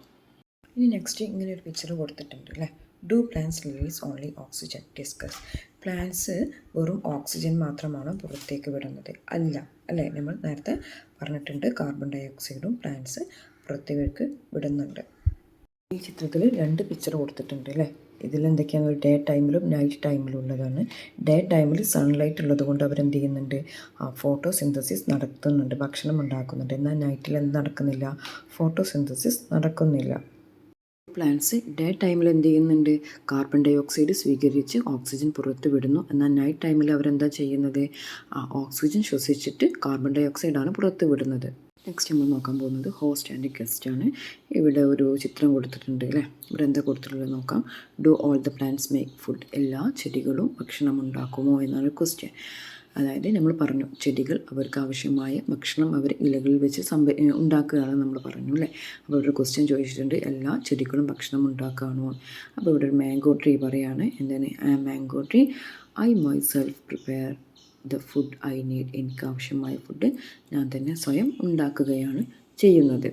ഇനി നെക്സ്റ്റ് ഇങ്ങനെ ഒരു പിക്ചർ കൊടുത്തിട്ടുണ്ട് അല്ലേ? Do plants release only oxygen? Discuss. Plants വെറും ഓക്സിജൻ മാത്രമാണ് പുറത്തേക്ക് വിടുന്നത്? അല്ല അല്ലേ? നമ്മൾ നേരത്തെ പറഞ്ഞിട്ടുണ്ട്, കാർബൺ ഡയോക്സൈഡും പ്ലാന്റ്സ് പുറത്തേക്ക് വിടുന്നുണ്ട്. ഈ ചിത്രത്തിൽ 2 പിക്ചർ കൊടുത്തിട്ടുണ്ട് അല്ലേ? ഇതിലെന്തൊക്കെയാണ്? ഒരു ഡേ ടൈമിലും നൈറ്റ് ടൈമിലും ഉള്ളതാണ്. ഡേ ടൈമിൽ സൺലൈറ്റ് ഉള്ളത് കൊണ്ട് അവരെന്ത് ചെയ്യുന്നുണ്ട്? ഫോട്ടോസിന്തസിസ് നടത്തുന്നുണ്ട്, ഭക്ഷണം ഉണ്ടാക്കുന്നുണ്ട്. എന്നാൽ നൈറ്റിൽ എന്ത് നടക്കുന്നില്ല? ഫോട്ടോസിന്തസിസ് നടക്കുന്നില്ല. പ്ലാന്റ്സ് ഡേ ടൈമിൽ എന്ത് ചെയ്യുന്നുണ്ട്? കാർബൺ ഡയോക്സൈഡ് സ്വീകരിച്ച് ഓക്സിജൻ പുറത്ത് വിടുന്നു. എന്നാൽ നൈറ്റ് ടൈമിൽ അവരെന്താ ചെയ്യുന്നത്? ഓക്സിജൻ ശ്വസിച്ചിട്ട് കാർബൺ ഡയോക്സൈഡാണ് പുറത്ത് വിടുന്നത്. നെക്സ്റ്റ് നമ്മൾ നോക്കാൻ പോകുന്നത് ഹോസ്റ്റ് ആൻഡ് ഗസ്റ്റ് ആണ്. ഇവിടെ ഒരു ചിത്രം കൊടുത്തിട്ടുണ്ട് അല്ലേ? ഇവിടെ എന്താ കൊടുത്തിട്ടുള്ളത് നോക്കാം. Do all the plants make food? എല്ലാ ചെടികളും ഭക്ഷണം ഉണ്ടാക്കുമോ എന്നാണ് ക്വസ്റ്റ്യൻ. അതായത് നമ്മൾ പറഞ്ഞു, ചെടികൾ അവർക്ക് ആവശ്യമായ ഭക്ഷണം അവർ ഇലകളിൽ വെച്ച് ഉണ്ടാക്കുകയാണെന്ന് നമ്മൾ പറഞ്ഞു അല്ലേ? അപ്പോൾ ഇവിടെ ക്വസ്റ്റ്യൻ ചോദിച്ചിട്ടുണ്ട്, എല്ലാ ചെടികളും ഭക്ഷണം ഉണ്ടാക്കുകയാണോ? അപ്പോൾ ഇവിടെ ഒരു മാംഗോ ട്രീ പറയാണ്, എന്താണ്? Mango tree, I myself prepare the food I need. എനിക്ക് ആവശ്യമായ ഫുഡ് ഞാൻ തന്നെ സ്വയം ഉണ്ടാക്കുകയാണ് ചെയ്യുന്നത്.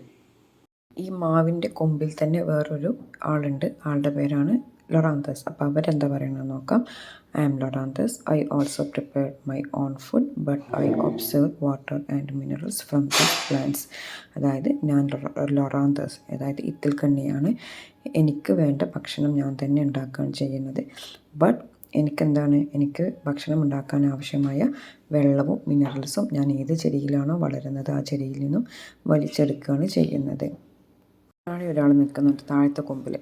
ഈ മാവിൻ്റെ കൊമ്പിൽ തന്നെ വേറൊരു ആളുണ്ട്, ആളുടെ പേരാണ് ലൊറാന്തസ്. അപ്പോൾ അവരെന്താ പറയണമെന്ന് നോക്കാം. I am Loranthus, I also prepare my own food but I observe water and minerals from the plants. അതായത് ഞാൻ ലൊറാന്തസ്, അതായത് ഇത്തിൽക്കണ്ണിയാണ്, എനിക്ക് വേണ്ട ഭക്ഷണം ഞാൻ തന്നെ ഉണ്ടാക്കുകയാണ് ചെയ്യുന്നത്. ബട്ട് എനിക്ക് ഭക്ഷണം ഉണ്ടാക്കാൻ ആവശ്യമായ വെള്ളവും മിനറൽസും ഞാൻ ഏത് ചെടിയിലാണോ വളരുന്നത് ആ ചെടിയിൽ നിന്നും വലിച്ചെടുക്കുകയാണ് ചെയ്യുന്നത്. താഴെ ഒരാൾ നിൽക്കുന്നുണ്ട്, താഴത്തെ കൊമ്പിൽ.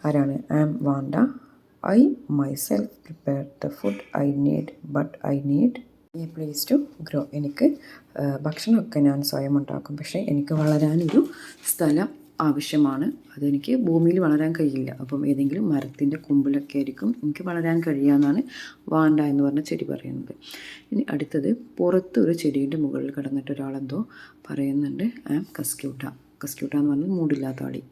ആരാണ്? I am Vanda, I myself prepare the food I need but I need a place to grow. എനിക്ക് ഭക്ഷണമൊക്കെ ഞാൻ സ്വയം ഉണ്ടാക്കും, പക്ഷേ എനിക്ക് വളരാനൊരു സ്ഥലം ആവശ്യമാണ്. അതെനിക്ക് ഭൂമിയിൽ വളരാൻ കഴിയില്ല. അപ്പം ഏതെങ്കിലും മരത്തിൻ്റെ കൊമ്പിലൊക്കെ ആയിരിക്കും എനിക്ക് വളരാൻ കഴിയുകയെന്നാണ് വാണ്ട എന്ന് പറഞ്ഞ ചെടി പറയുന്നത്. ഇനി അടുത്തത്, പുറത്ത് ഒരു ചെടീൻ്റെ മുകളിൽ കിടന്നിട്ട് ഒരാളെന്തോ പറയുന്നുണ്ട്. I am Cuscuta. കസ്ക്യൂട്ട എന്ന് പറഞ്ഞാൽ മൂടില്ലാത്ത ആളി.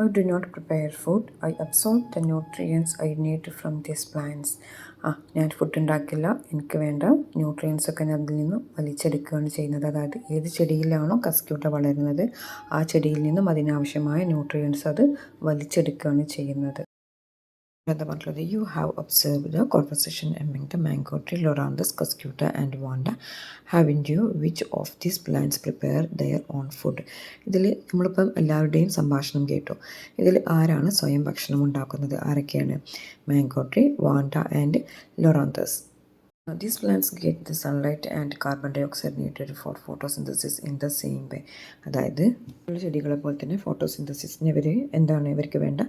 I do not prepare food. I absorb the nutrients I need from these plants. ഞാൻ ഫുഡ് ഉണ്ടാക്കില്ല, എനിക്ക് വേണ്ട ന്യൂട്രിയൻസ് ഒക്കെ ഞാൻ അതിൽ നിന്നും വലിച്ചെടുക്കുകയാണ് ചെയ്യുന്നത്. അതായത് ഏത് ചെടിയിലാണോ കസ്ക്യൂട്ട വളരുന്നത് ആ ചെടിയിൽ നിന്നും അതിനാവശ്യമായ ന്യൂട്രിയൻസ് അത് വലിച്ചെടുക്കുകയാണ് ചെയ്യുന്നത്. എന്താ പറഞ്ഞത്, you have observe the conversation among the mango tree, Loranthus, Cuscuta and Vanda. Having you which of these plants prepare their own food. ഇതിൽ നമ്മളിപ്പം എല്ലാവരുടെയും സംഭാഷണം കേട്ടു. ഇതിൽ ആരാണ് സ്വയം ഭക്ഷണം ഉണ്ടാക്കുന്നത്? ആരൊക്കെയാണ്? Mango tree, Vanda and Loranthus. These plants get the sunlight and carbon dioxide needed for photosynthesis in the same way. അതായത് ചെടികളെ പോലെ തന്നെ ഫോട്ടോസിന്തസിസിന് ഇവർക്ക് വേണ്ട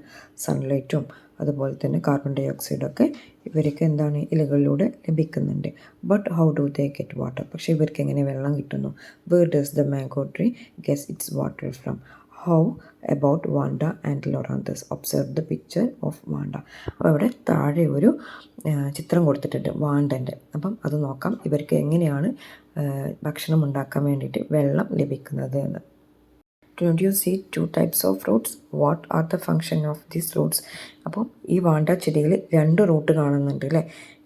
സൺലൈറ്റും അതുപോലെ തന്നെ കാർബൺ ഡൈ ഓക്സൈഡൊക്കെ ഇവർക്ക് ഇലകളിലൂടെ ലഭിക്കുന്നുണ്ട്. But how do they get water? പക്ഷേ ഇവർക്ക് എങ്ങനെ വെള്ളം കിട്ടുന്നു? Where does the mango tree gets its water from? How about Vanda and Loranthus? Observe the picture of Vanda. അപ്പോൾ ഇവിടെ താഴെ ഒരു ചിത്രം കൊടുത്തിട്ടുണ്ട് വാണ്ടൻ്റെ. അപ്പം അത് നോക്കാം, ഇവർക്ക് എങ്ങനെയാണ് ഭക്ഷണം ഉണ്ടാക്കാൻ വേണ്ടിയിട്ട് വെള്ളം ലഭിക്കുന്നത് എന്ന്. Don't you see two types of roots? What are the function of these roots? അപ്പോൾ ഈ വാണ്ട ചെടിയിൽ 2 റൂട്ട് കാണുന്നുണ്ട് അല്ലേ?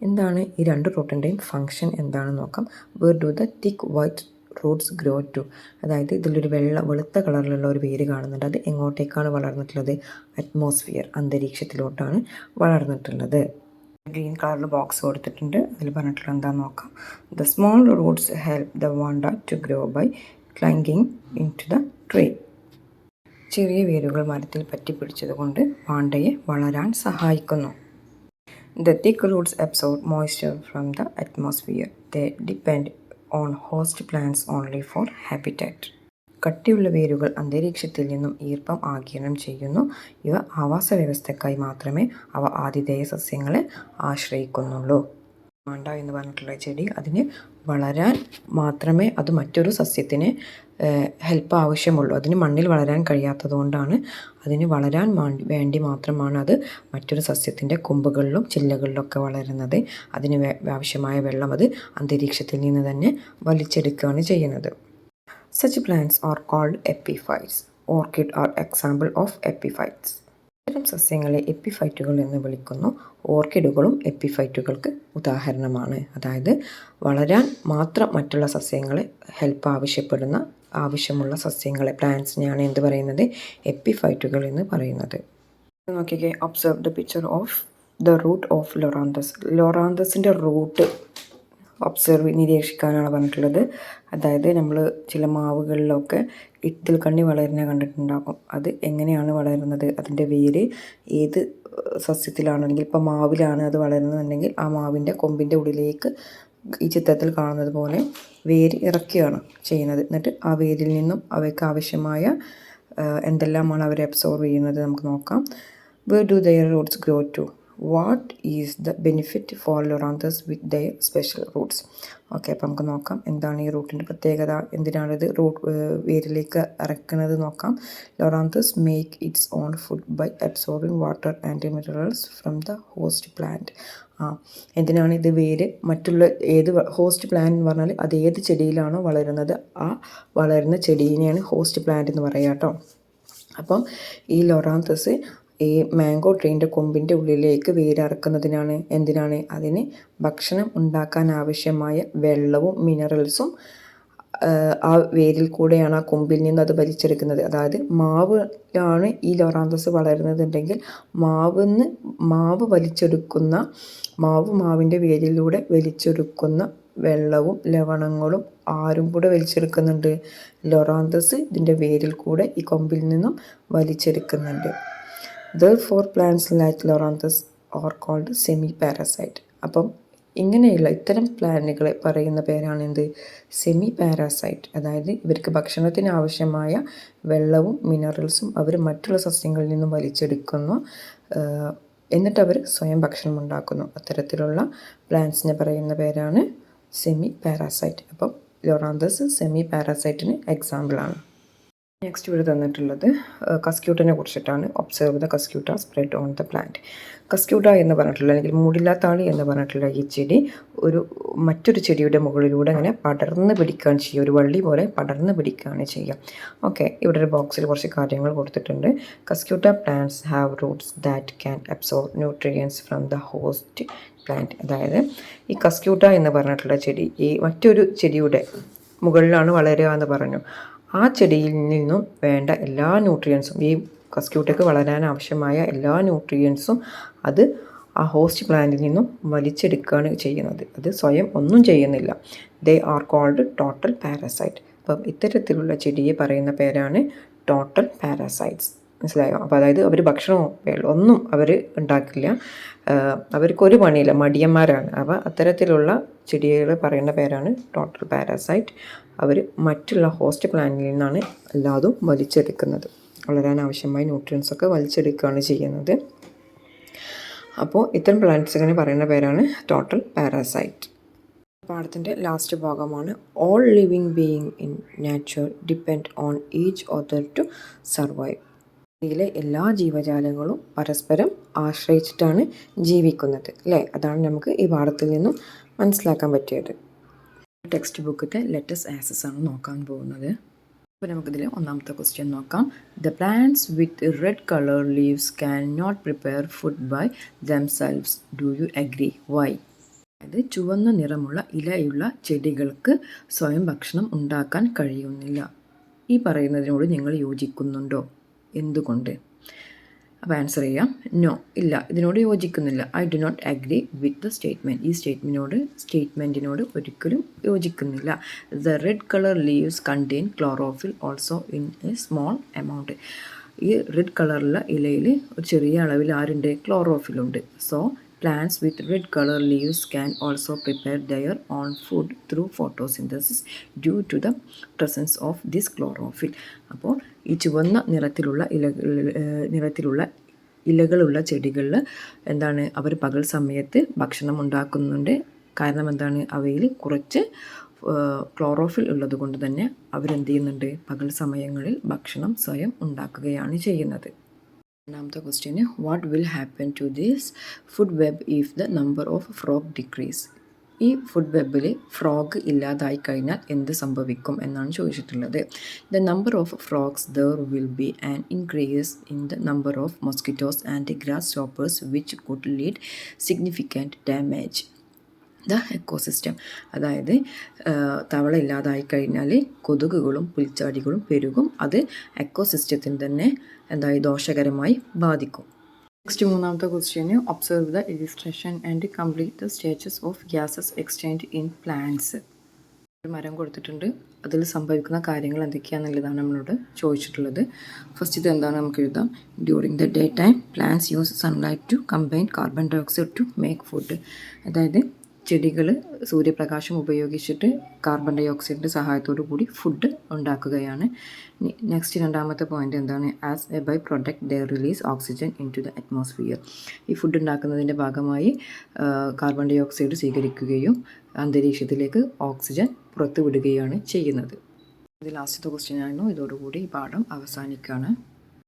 എന്താണ് ഈ 2 റൂട്ടിൻ്റെയും ഫങ്ഷൻ എന്താണെന്ന് നോക്കാം. Where do the thick white roots grow to? അതായത് ഇതിലൊരു വെളുത്ത കളറിലുള്ള ഒരു വേര് കാണുന്നുണ്ട്. അത് എങ്ങോട്ടേക്കാണ് വളർന്നിട്ടുള്ളത്? അറ്റ്മോസ്ഫിയർ, അന്തരീക്ഷത്തിലോട്ടാണ് വളർന്നിട്ടുള്ളത്. ഗ്രീൻ കളറിൽ ബോക്സ് കൊടുത്തിട്ടുണ്ട്. അതിൽ പറഞ്ഞിട്ടുള്ള എന്താണെന്ന് നോക്കാം. The small roots help the Vanda to grow by climbing in to the tree. ചെറിയ വേരുകൾ മരത്തിൽ പറ്റിപ്പിടിച്ചതുകൊണ്ട് വാണ്ടയെ വളരാൻ സഹായിക്കുന്നു. The thick roots absorb moisture from the atmosphere. They depend on host plants only for habitat. കട്ടിയുള്ള വേരുകൾ അന്തരീക്ഷത്തിൽ നിന്നും ഈർപ്പം ആഗിരണം ചെയ്യുന്നു. ഇവ ആവാസ വ്യവസ്ഥയ്ക്കായി മാത്രമേ അവ ആതിഥേയ സസ്യങ്ങളെ ആശ്രയിക്കുന്നുള്ളൂ. വാണ്ട എന്ന് പറഞ്ഞിട്ടുള്ള ചെടി അതിന് വളരാൻ മാത്രമേ അത് മറ്റൊരു സസ്യത്തിന് ഹെൽപ്പ് ആവശ്യമുള്ളൂ. അതിന് മണ്ണിൽ വളരാൻ കഴിയാത്തതുകൊണ്ടാണ് അതിന് വളരാൻ വേണ്ടി മാത്രമാണ് അത് മറ്റൊരു സസ്യത്തിൻ്റെ കൊമ്പുകളിലും ചില്ലകളിലൊക്കെ വളരുന്നത്. അതിന് ആവശ്യമായ വെള്ളം അത് അന്തരീക്ഷത്തിൽ നിന്ന് തന്നെ വലിച്ചെടുക്കുകയാണ് ചെയ്യുന്നത്. Such plants are called epiphytes. Orchid are example of epiphytes. ഇത്തരം സസ്യങ്ങളെ എപ്പിഫൈറ്റുകൾ എന്ന് വിളിക്കുന്നു. ഓർക്കിഡുകളും എപ്പിഫൈറ്റുകൾക്ക് ഉദാഹരണമാണ്. അതായത് വളരാൻ മാത്രം മറ്റുള്ള സസ്യങ്ങളെ ഹെൽപ്പ് ആവശ്യമുള്ള സസ്യങ്ങളെ, പ്ലാന്റ്സിനെയാണ് എന്ത് പറയുന്നത്? എപ്പിഫൈറ്റുകൾ എന്ന് പറയുന്നത്. നോക്കിക്കേ, observe the picture of the root of Loranthus. ലൊറാന്തസിൻ്റെ റൂട്ട് നിരീക്ഷിക്കാനാണ് പറഞ്ഞിട്ടുള്ളത്. അതായത് നമ്മൾ ചില മാവുകളിലൊക്കെ ഇത്തിൽ കണ്ണി വളരുന്ന കണ്ടിട്ടുണ്ടാകും. അത് എങ്ങനെയാണ് വളരുന്നത്? അതിൻ്റെ വേര് ഏത് സസ്യത്തിലാണെങ്കിൽ, ഇപ്പോൾ മാവിലാണ് അത് വളരുന്നതെന്നുണ്ടെങ്കിൽ ആ മാവിൻ്റെ കൊമ്പിൻ്റെ ഉള്ളിലേക്ക് ഈ ചിത്രത്തിൽ കാണുന്നത് പോലെ വേര് ഇറക്കുകയാണ് ചെയ്യുന്നത്. എന്നിട്ട് ആ വേരിൽ നിന്നും അവയ്ക്ക് ആവശ്യമായ എന്തെല്ലാമാണ് അവർ അബ്സോർവ് ചെയ്യുന്നത് നമുക്ക് നോക്കാം. Where do their roots grow to? What is the benefit for Loranthus with their special roots? Okay, അപ്പം നമുക്ക് നോക്കാം എന്താണ് ഈ റൂട്ടിൻ്റെ പ്രത്യേകത, എന്തിനാണിത് വേരിലേക്ക് ഇറക്കുന്നത് നോക്കാം. Loranthus make its own food by absorbing water and minerals from the host plant. എന്തിനാണ് ഇത് വേര് മറ്റുള്ള ഹോസ്റ്റ് പ്ലാന്റ് എന്ന് പറഞ്ഞാൽ അത് ഏത് ചെടിയിലാണോ വളരുന്നത് ആ വളരുന്ന ചെടീനെയാണ് ഹോസ്റ്റ് പ്ലാന്റ് എന്ന് പറയുക കേട്ടോ. അപ്പം ഈ ലൊറാന്തസ് ഈ മാംഗോ ട്രീൻ്റെ കൊമ്പിൻ്റെ ഉള്ളിലേക്ക് വേരിറക്കുന്നതിനാണ്. എന്തിനാണ്? അതിന് ഭക്ഷണം ഉണ്ടാക്കാൻ ആവശ്യമായ വെള്ളവും മിനറൽസും ആ വേരിൽ കൂടെയാണ് ആ കൊമ്പിൽ നിന്ന് അത് വലിച്ചെടുക്കുന്നത്. അതായത് മാവിലാണ് ഈ ലൊറാന്തസ് വളരുന്നതുണ്ടെങ്കിൽ മാവിൻ്റെ വേരിലൂടെ വലിച്ചെടുക്കുന്ന വെള്ളവും ലവണങ്ങളും ആരും കൂടെ വലിച്ചെടുക്കുന്നുണ്ട്? ലൊറാന്തസ് ഇതിൻ്റെ വേരിൽ കൂടെ ഈ കൊമ്പിൽ നിന്നും വലിച്ചെടുക്കുന്നുണ്ട്. Therefore, plants like Loranthus are called semi-parasite. അപ്പം ഇങ്ങനെയുള്ള ഇത്തരം പ്ലാന്റുകളെ പറയുന്ന പേരാണ് എന്ത്? Semi parasite. അതായത് ഇവർക്ക് ഭക്ഷണത്തിന് ആവശ്യമായ വെള്ളവും മിനറൽസും അവർ മറ്റുള്ള സസ്യങ്ങളിൽ നിന്നും വലിച്ചെടുക്കുന്നു, എന്നിട്ട് അവർ സ്വയം ഭക്ഷണം ഉണ്ടാക്കുന്നു. അത്തരത്തിലുള്ള പ്ലാന്റ്സിനെ പറയുന്ന പേരാണ് സെമി പാരാസൈറ്റ്. അപ്പം ലൊറാന്തസ് സെമി പാരാസൈറ്റിന് എക്സാമ്പിളാണ്. നെക്സ്റ്റ് ഇവിടെ തന്നിട്ടുള്ളത് കസ്ക്യൂട്ടനെ കുറിച്ചിട്ടാണ്. Observe the Cuscuta spread on the plant. Cuscuta എന്ന് പറഞ്ഞിട്ടുള്ള അല്ലെങ്കിൽ മൂടില്ലാത്താളി എന്ന് പറഞ്ഞിട്ടുള്ള ഈ ചെടി മറ്റൊരു ചെടിയുടെ മുകളിലൂടെ അങ്ങനെ പടർന്ന് പിടിക്കുകയാണ് ചെയ്യുക. ഒരു വള്ളി പോലെ പടർന്ന് പിടിക്കുകയാണ് ചെയ്യുക. ഓക്കെ, ഇവിടെ ഒരു ബോക്സിൽ കുറച്ച് കാര്യങ്ങൾ കൊടുത്തിട്ടുണ്ട്. Cuscuta plants have Roots that can absorb nutrients from the host plant. അതായത് ഈ കസ്ക്യൂട്ട എന്ന് പറഞ്ഞിട്ടുള്ള ചെടി ഈ മറ്റൊരു ചെടിയുടെ മുകളിലാണ് വളരുക എന്ന് പറഞ്ഞു. ആ ചെടിയിൽ നിന്നും വേണ്ട എല്ലാ ന്യൂട്രിയൻസും, ഈ കസ്ക്യൂട്ടയ്ക്ക് വളരാൻ ആവശ്യമായ എല്ലാ ന്യൂട്രിയൻസും അത് ആ ഹോസ്റ്റ് പ്ലാന്റിൽ നിന്നും വലിച്ചെടുക്കുകയാണ് ചെയ്യുന്നത്. അത് സ്വയം ഒന്നും ചെയ്യുന്നില്ല. They are called total parasite. അപ്പം ഇത്തരത്തിലുള്ള ചെടിയെ പറയുന്ന പേരാണ് ടോട്ടൽ പാരസൈറ്റ്സ്. മനസ്സിലായോ? അപ്പോൾ അതായത് അവർ ഭക്ഷണമോ ഒന്നും അവർ ഉണ്ടാക്കില്ല, അവർക്കൊരു പണിയില്ല, മടിയന്മാരാണ്. അപ്പോൾ അത്തരത്തിലുള്ള ചെടികൾ പറയുന്ന പേരാണ് ടോട്ടൽ പാരസൈറ്റ്. അവർ മറ്റുള്ള ഹോസ്റ്റ് പ്ലാന്റിൽ നിന്നാണ് എല്ലാതും വലിച്ചെടുക്കുന്നത്. വളരാൻ ആവശ്യമായ ന്യൂട്രിയൻസൊക്കെ വലിച്ചെടുക്കുകയാണ് ചെയ്യുന്നത്. അപ്പോൾ ഇത്തരം പ്ലാന്റ്സിനെ പറയുന്ന പേരാണ് ടോട്ടൽ പാരസൈറ്റ്. പാഠത്തിൻ്റെ ലാസ്റ്റ് ഭാഗമാണ്. All living being in nature depend on each other to survive. ഇതിലെ എല്ലാ ജീവജാലങ്ങളും പരസ്പരം ആശ്രയിച്ചിട്ടാണ് ജീവിക്കുന്നത്, അല്ലേ? അതാണ് നമുക്ക് ഈ പാഠത്തിൽ നിന്നും മനസ്സിലാക്കാൻ പറ്റിയത്. ടെക്സ്റ്റ് ബുക്കിൻ്റെ ലെറ്റസ് ആക്സസ് ആണ് നോക്കാൻ പോകുന്നത്. അപ്പോൾ നമുക്കിതിൽ ഒന്നാമത്തെ ക്വസ്റ്റ്യൻ നോക്കാം. The plants with red colour leaves can not prepare food by themselves. Do you agree? Why? അതായത് ചുവന്ന നിറമുള്ള ഇലയുള്ള ചെടികൾക്ക് സ്വയം ഭക്ഷണം ഉണ്ടാക്കാൻ കഴിയുന്നില്ല. ഈ പറയുന്നതിനോട് നിങ്ങൾ യോജിക്കുന്നുണ്ടോ? എന്തുകൊണ്ട്? അപ്പോൾ ആൻസർ ചെയ്യാം. നോ, ഇല്ല, ഇതിനോട് യോജിക്കുന്നില്ല. I do not agree with the statement. ഈ സ്റ്റേറ്റ്മെൻറ്റിനോട് ഒരിക്കലും യോജിക്കുന്നില്ല. The red colour leaves contain chlorophyll also in a small amount. ഈ റെഡ് കളറുള്ള ഇലയിൽ ഒരു ചെറിയ അളവിൽ ആരുണ്ട്? ക്ലോറോഫിലുണ്ട്. So plants with red color leaves can also prepare their own food through photosynthesis due to the presence of this chlorophyll. അപ്പോൾ ഈ ചുവന്ന നിറത്തിലുള്ള ഇലകളുള്ള ചെടികളിൽ എന്താണ്, അവർ പകൽ സമയത്ത് ഭക്ഷണം ഉണ്ടാക്കുന്നുണ്ട്. കാരണം എന്താണ്? അവയിൽ കുറച്ച് ക്ലോറോഫിൽ ഉള്ളത് കൊണ്ട് തന്നെ അവരെന്ത് ചെയ്യുന്നുണ്ട്? പകൽ സമയങ്ങളിൽ ഭക്ഷണം സ്വയം ഉണ്ടാക്കുകയാണ് ചെയ്യുന്നത്. രണ്ടാമത്തെ ക്വസ്റ്റ്യന്, what will happen to this food web if the number of frog decrease. ഈ ഫുഡ് വെബിൽ ഫ്രോഗ് ഇല്ലാതായി കഴിഞ്ഞാൽ എന്ത് സംഭവിക്കും എന്നാണ് ചോദിച്ചിട്ടുള്ളത്. The number of frogs there will be an increase in the number of mosquitoes and grasshoppers which could lead significant damage the ecosystem. അതായത് തവള ഇല്ലാതായി കഴിഞ്ഞാൽ കൊതുകുകളും പുൽച്ചാടികളും പെരുകും. അത് എക്കോസിസ്റ്റത്തിന് തന്നെ ദോഷകരമായി ബാധിക്കും. നെക്സ്റ്റ് മൂന്നാമത്തെ question, observe the illustration and complete the stages of gases exchange in plants. ഒരു മരം കൊടുത്തിട്ടുണ്ട്, അതിൽ സംഭവിക്കുന്ന കാര്യങ്ങൾ എന്തൊക്കെയാണെന്നുള്ളതാണ് നമ്മളോട് ചോദിച്ചിട്ടുള്ളത്. ഫസ്റ്റ് ഇത് എന്താണ് നമുക്ക് എഴുതാം. During the day time plants use sunlight to combine carbon dioxide to make food. അതായത് ചെടികൾ സൂര്യപ്രകാശം ഉപയോഗിച്ചിട്ട് കാർബൺ ഡൈ ഓക്സൈഡിൻ്റെ സഹായത്തോടു കൂടി ഫുഡ് ഉണ്ടാക്കുകയാണ്. നെക്സ്റ്റ് രണ്ടാമത്തെ പോയിൻ്റ് എന്താണ്? As a by product they release oxygen in to the atmosphere. ഈ ഫുഡ് ഉണ്ടാക്കുന്നതിൻ്റെ ഭാഗമായി കാർബൺ ഡൈ ഓക്സൈഡ് സ്വീകരിക്കുകയും അന്തരീക്ഷത്തിലേക്ക് ഓക്സിജൻ പുറത്തുവിടുകയാണ് ചെയ്യുന്നത്. ഇത് ലാസ്റ്റത്തെ ക്വസ്റ്റ്യൻ ആയിരുന്നു. ഇതോടുകൂടി ഈ പാഠം അവസാനിക്കുകയാണ്.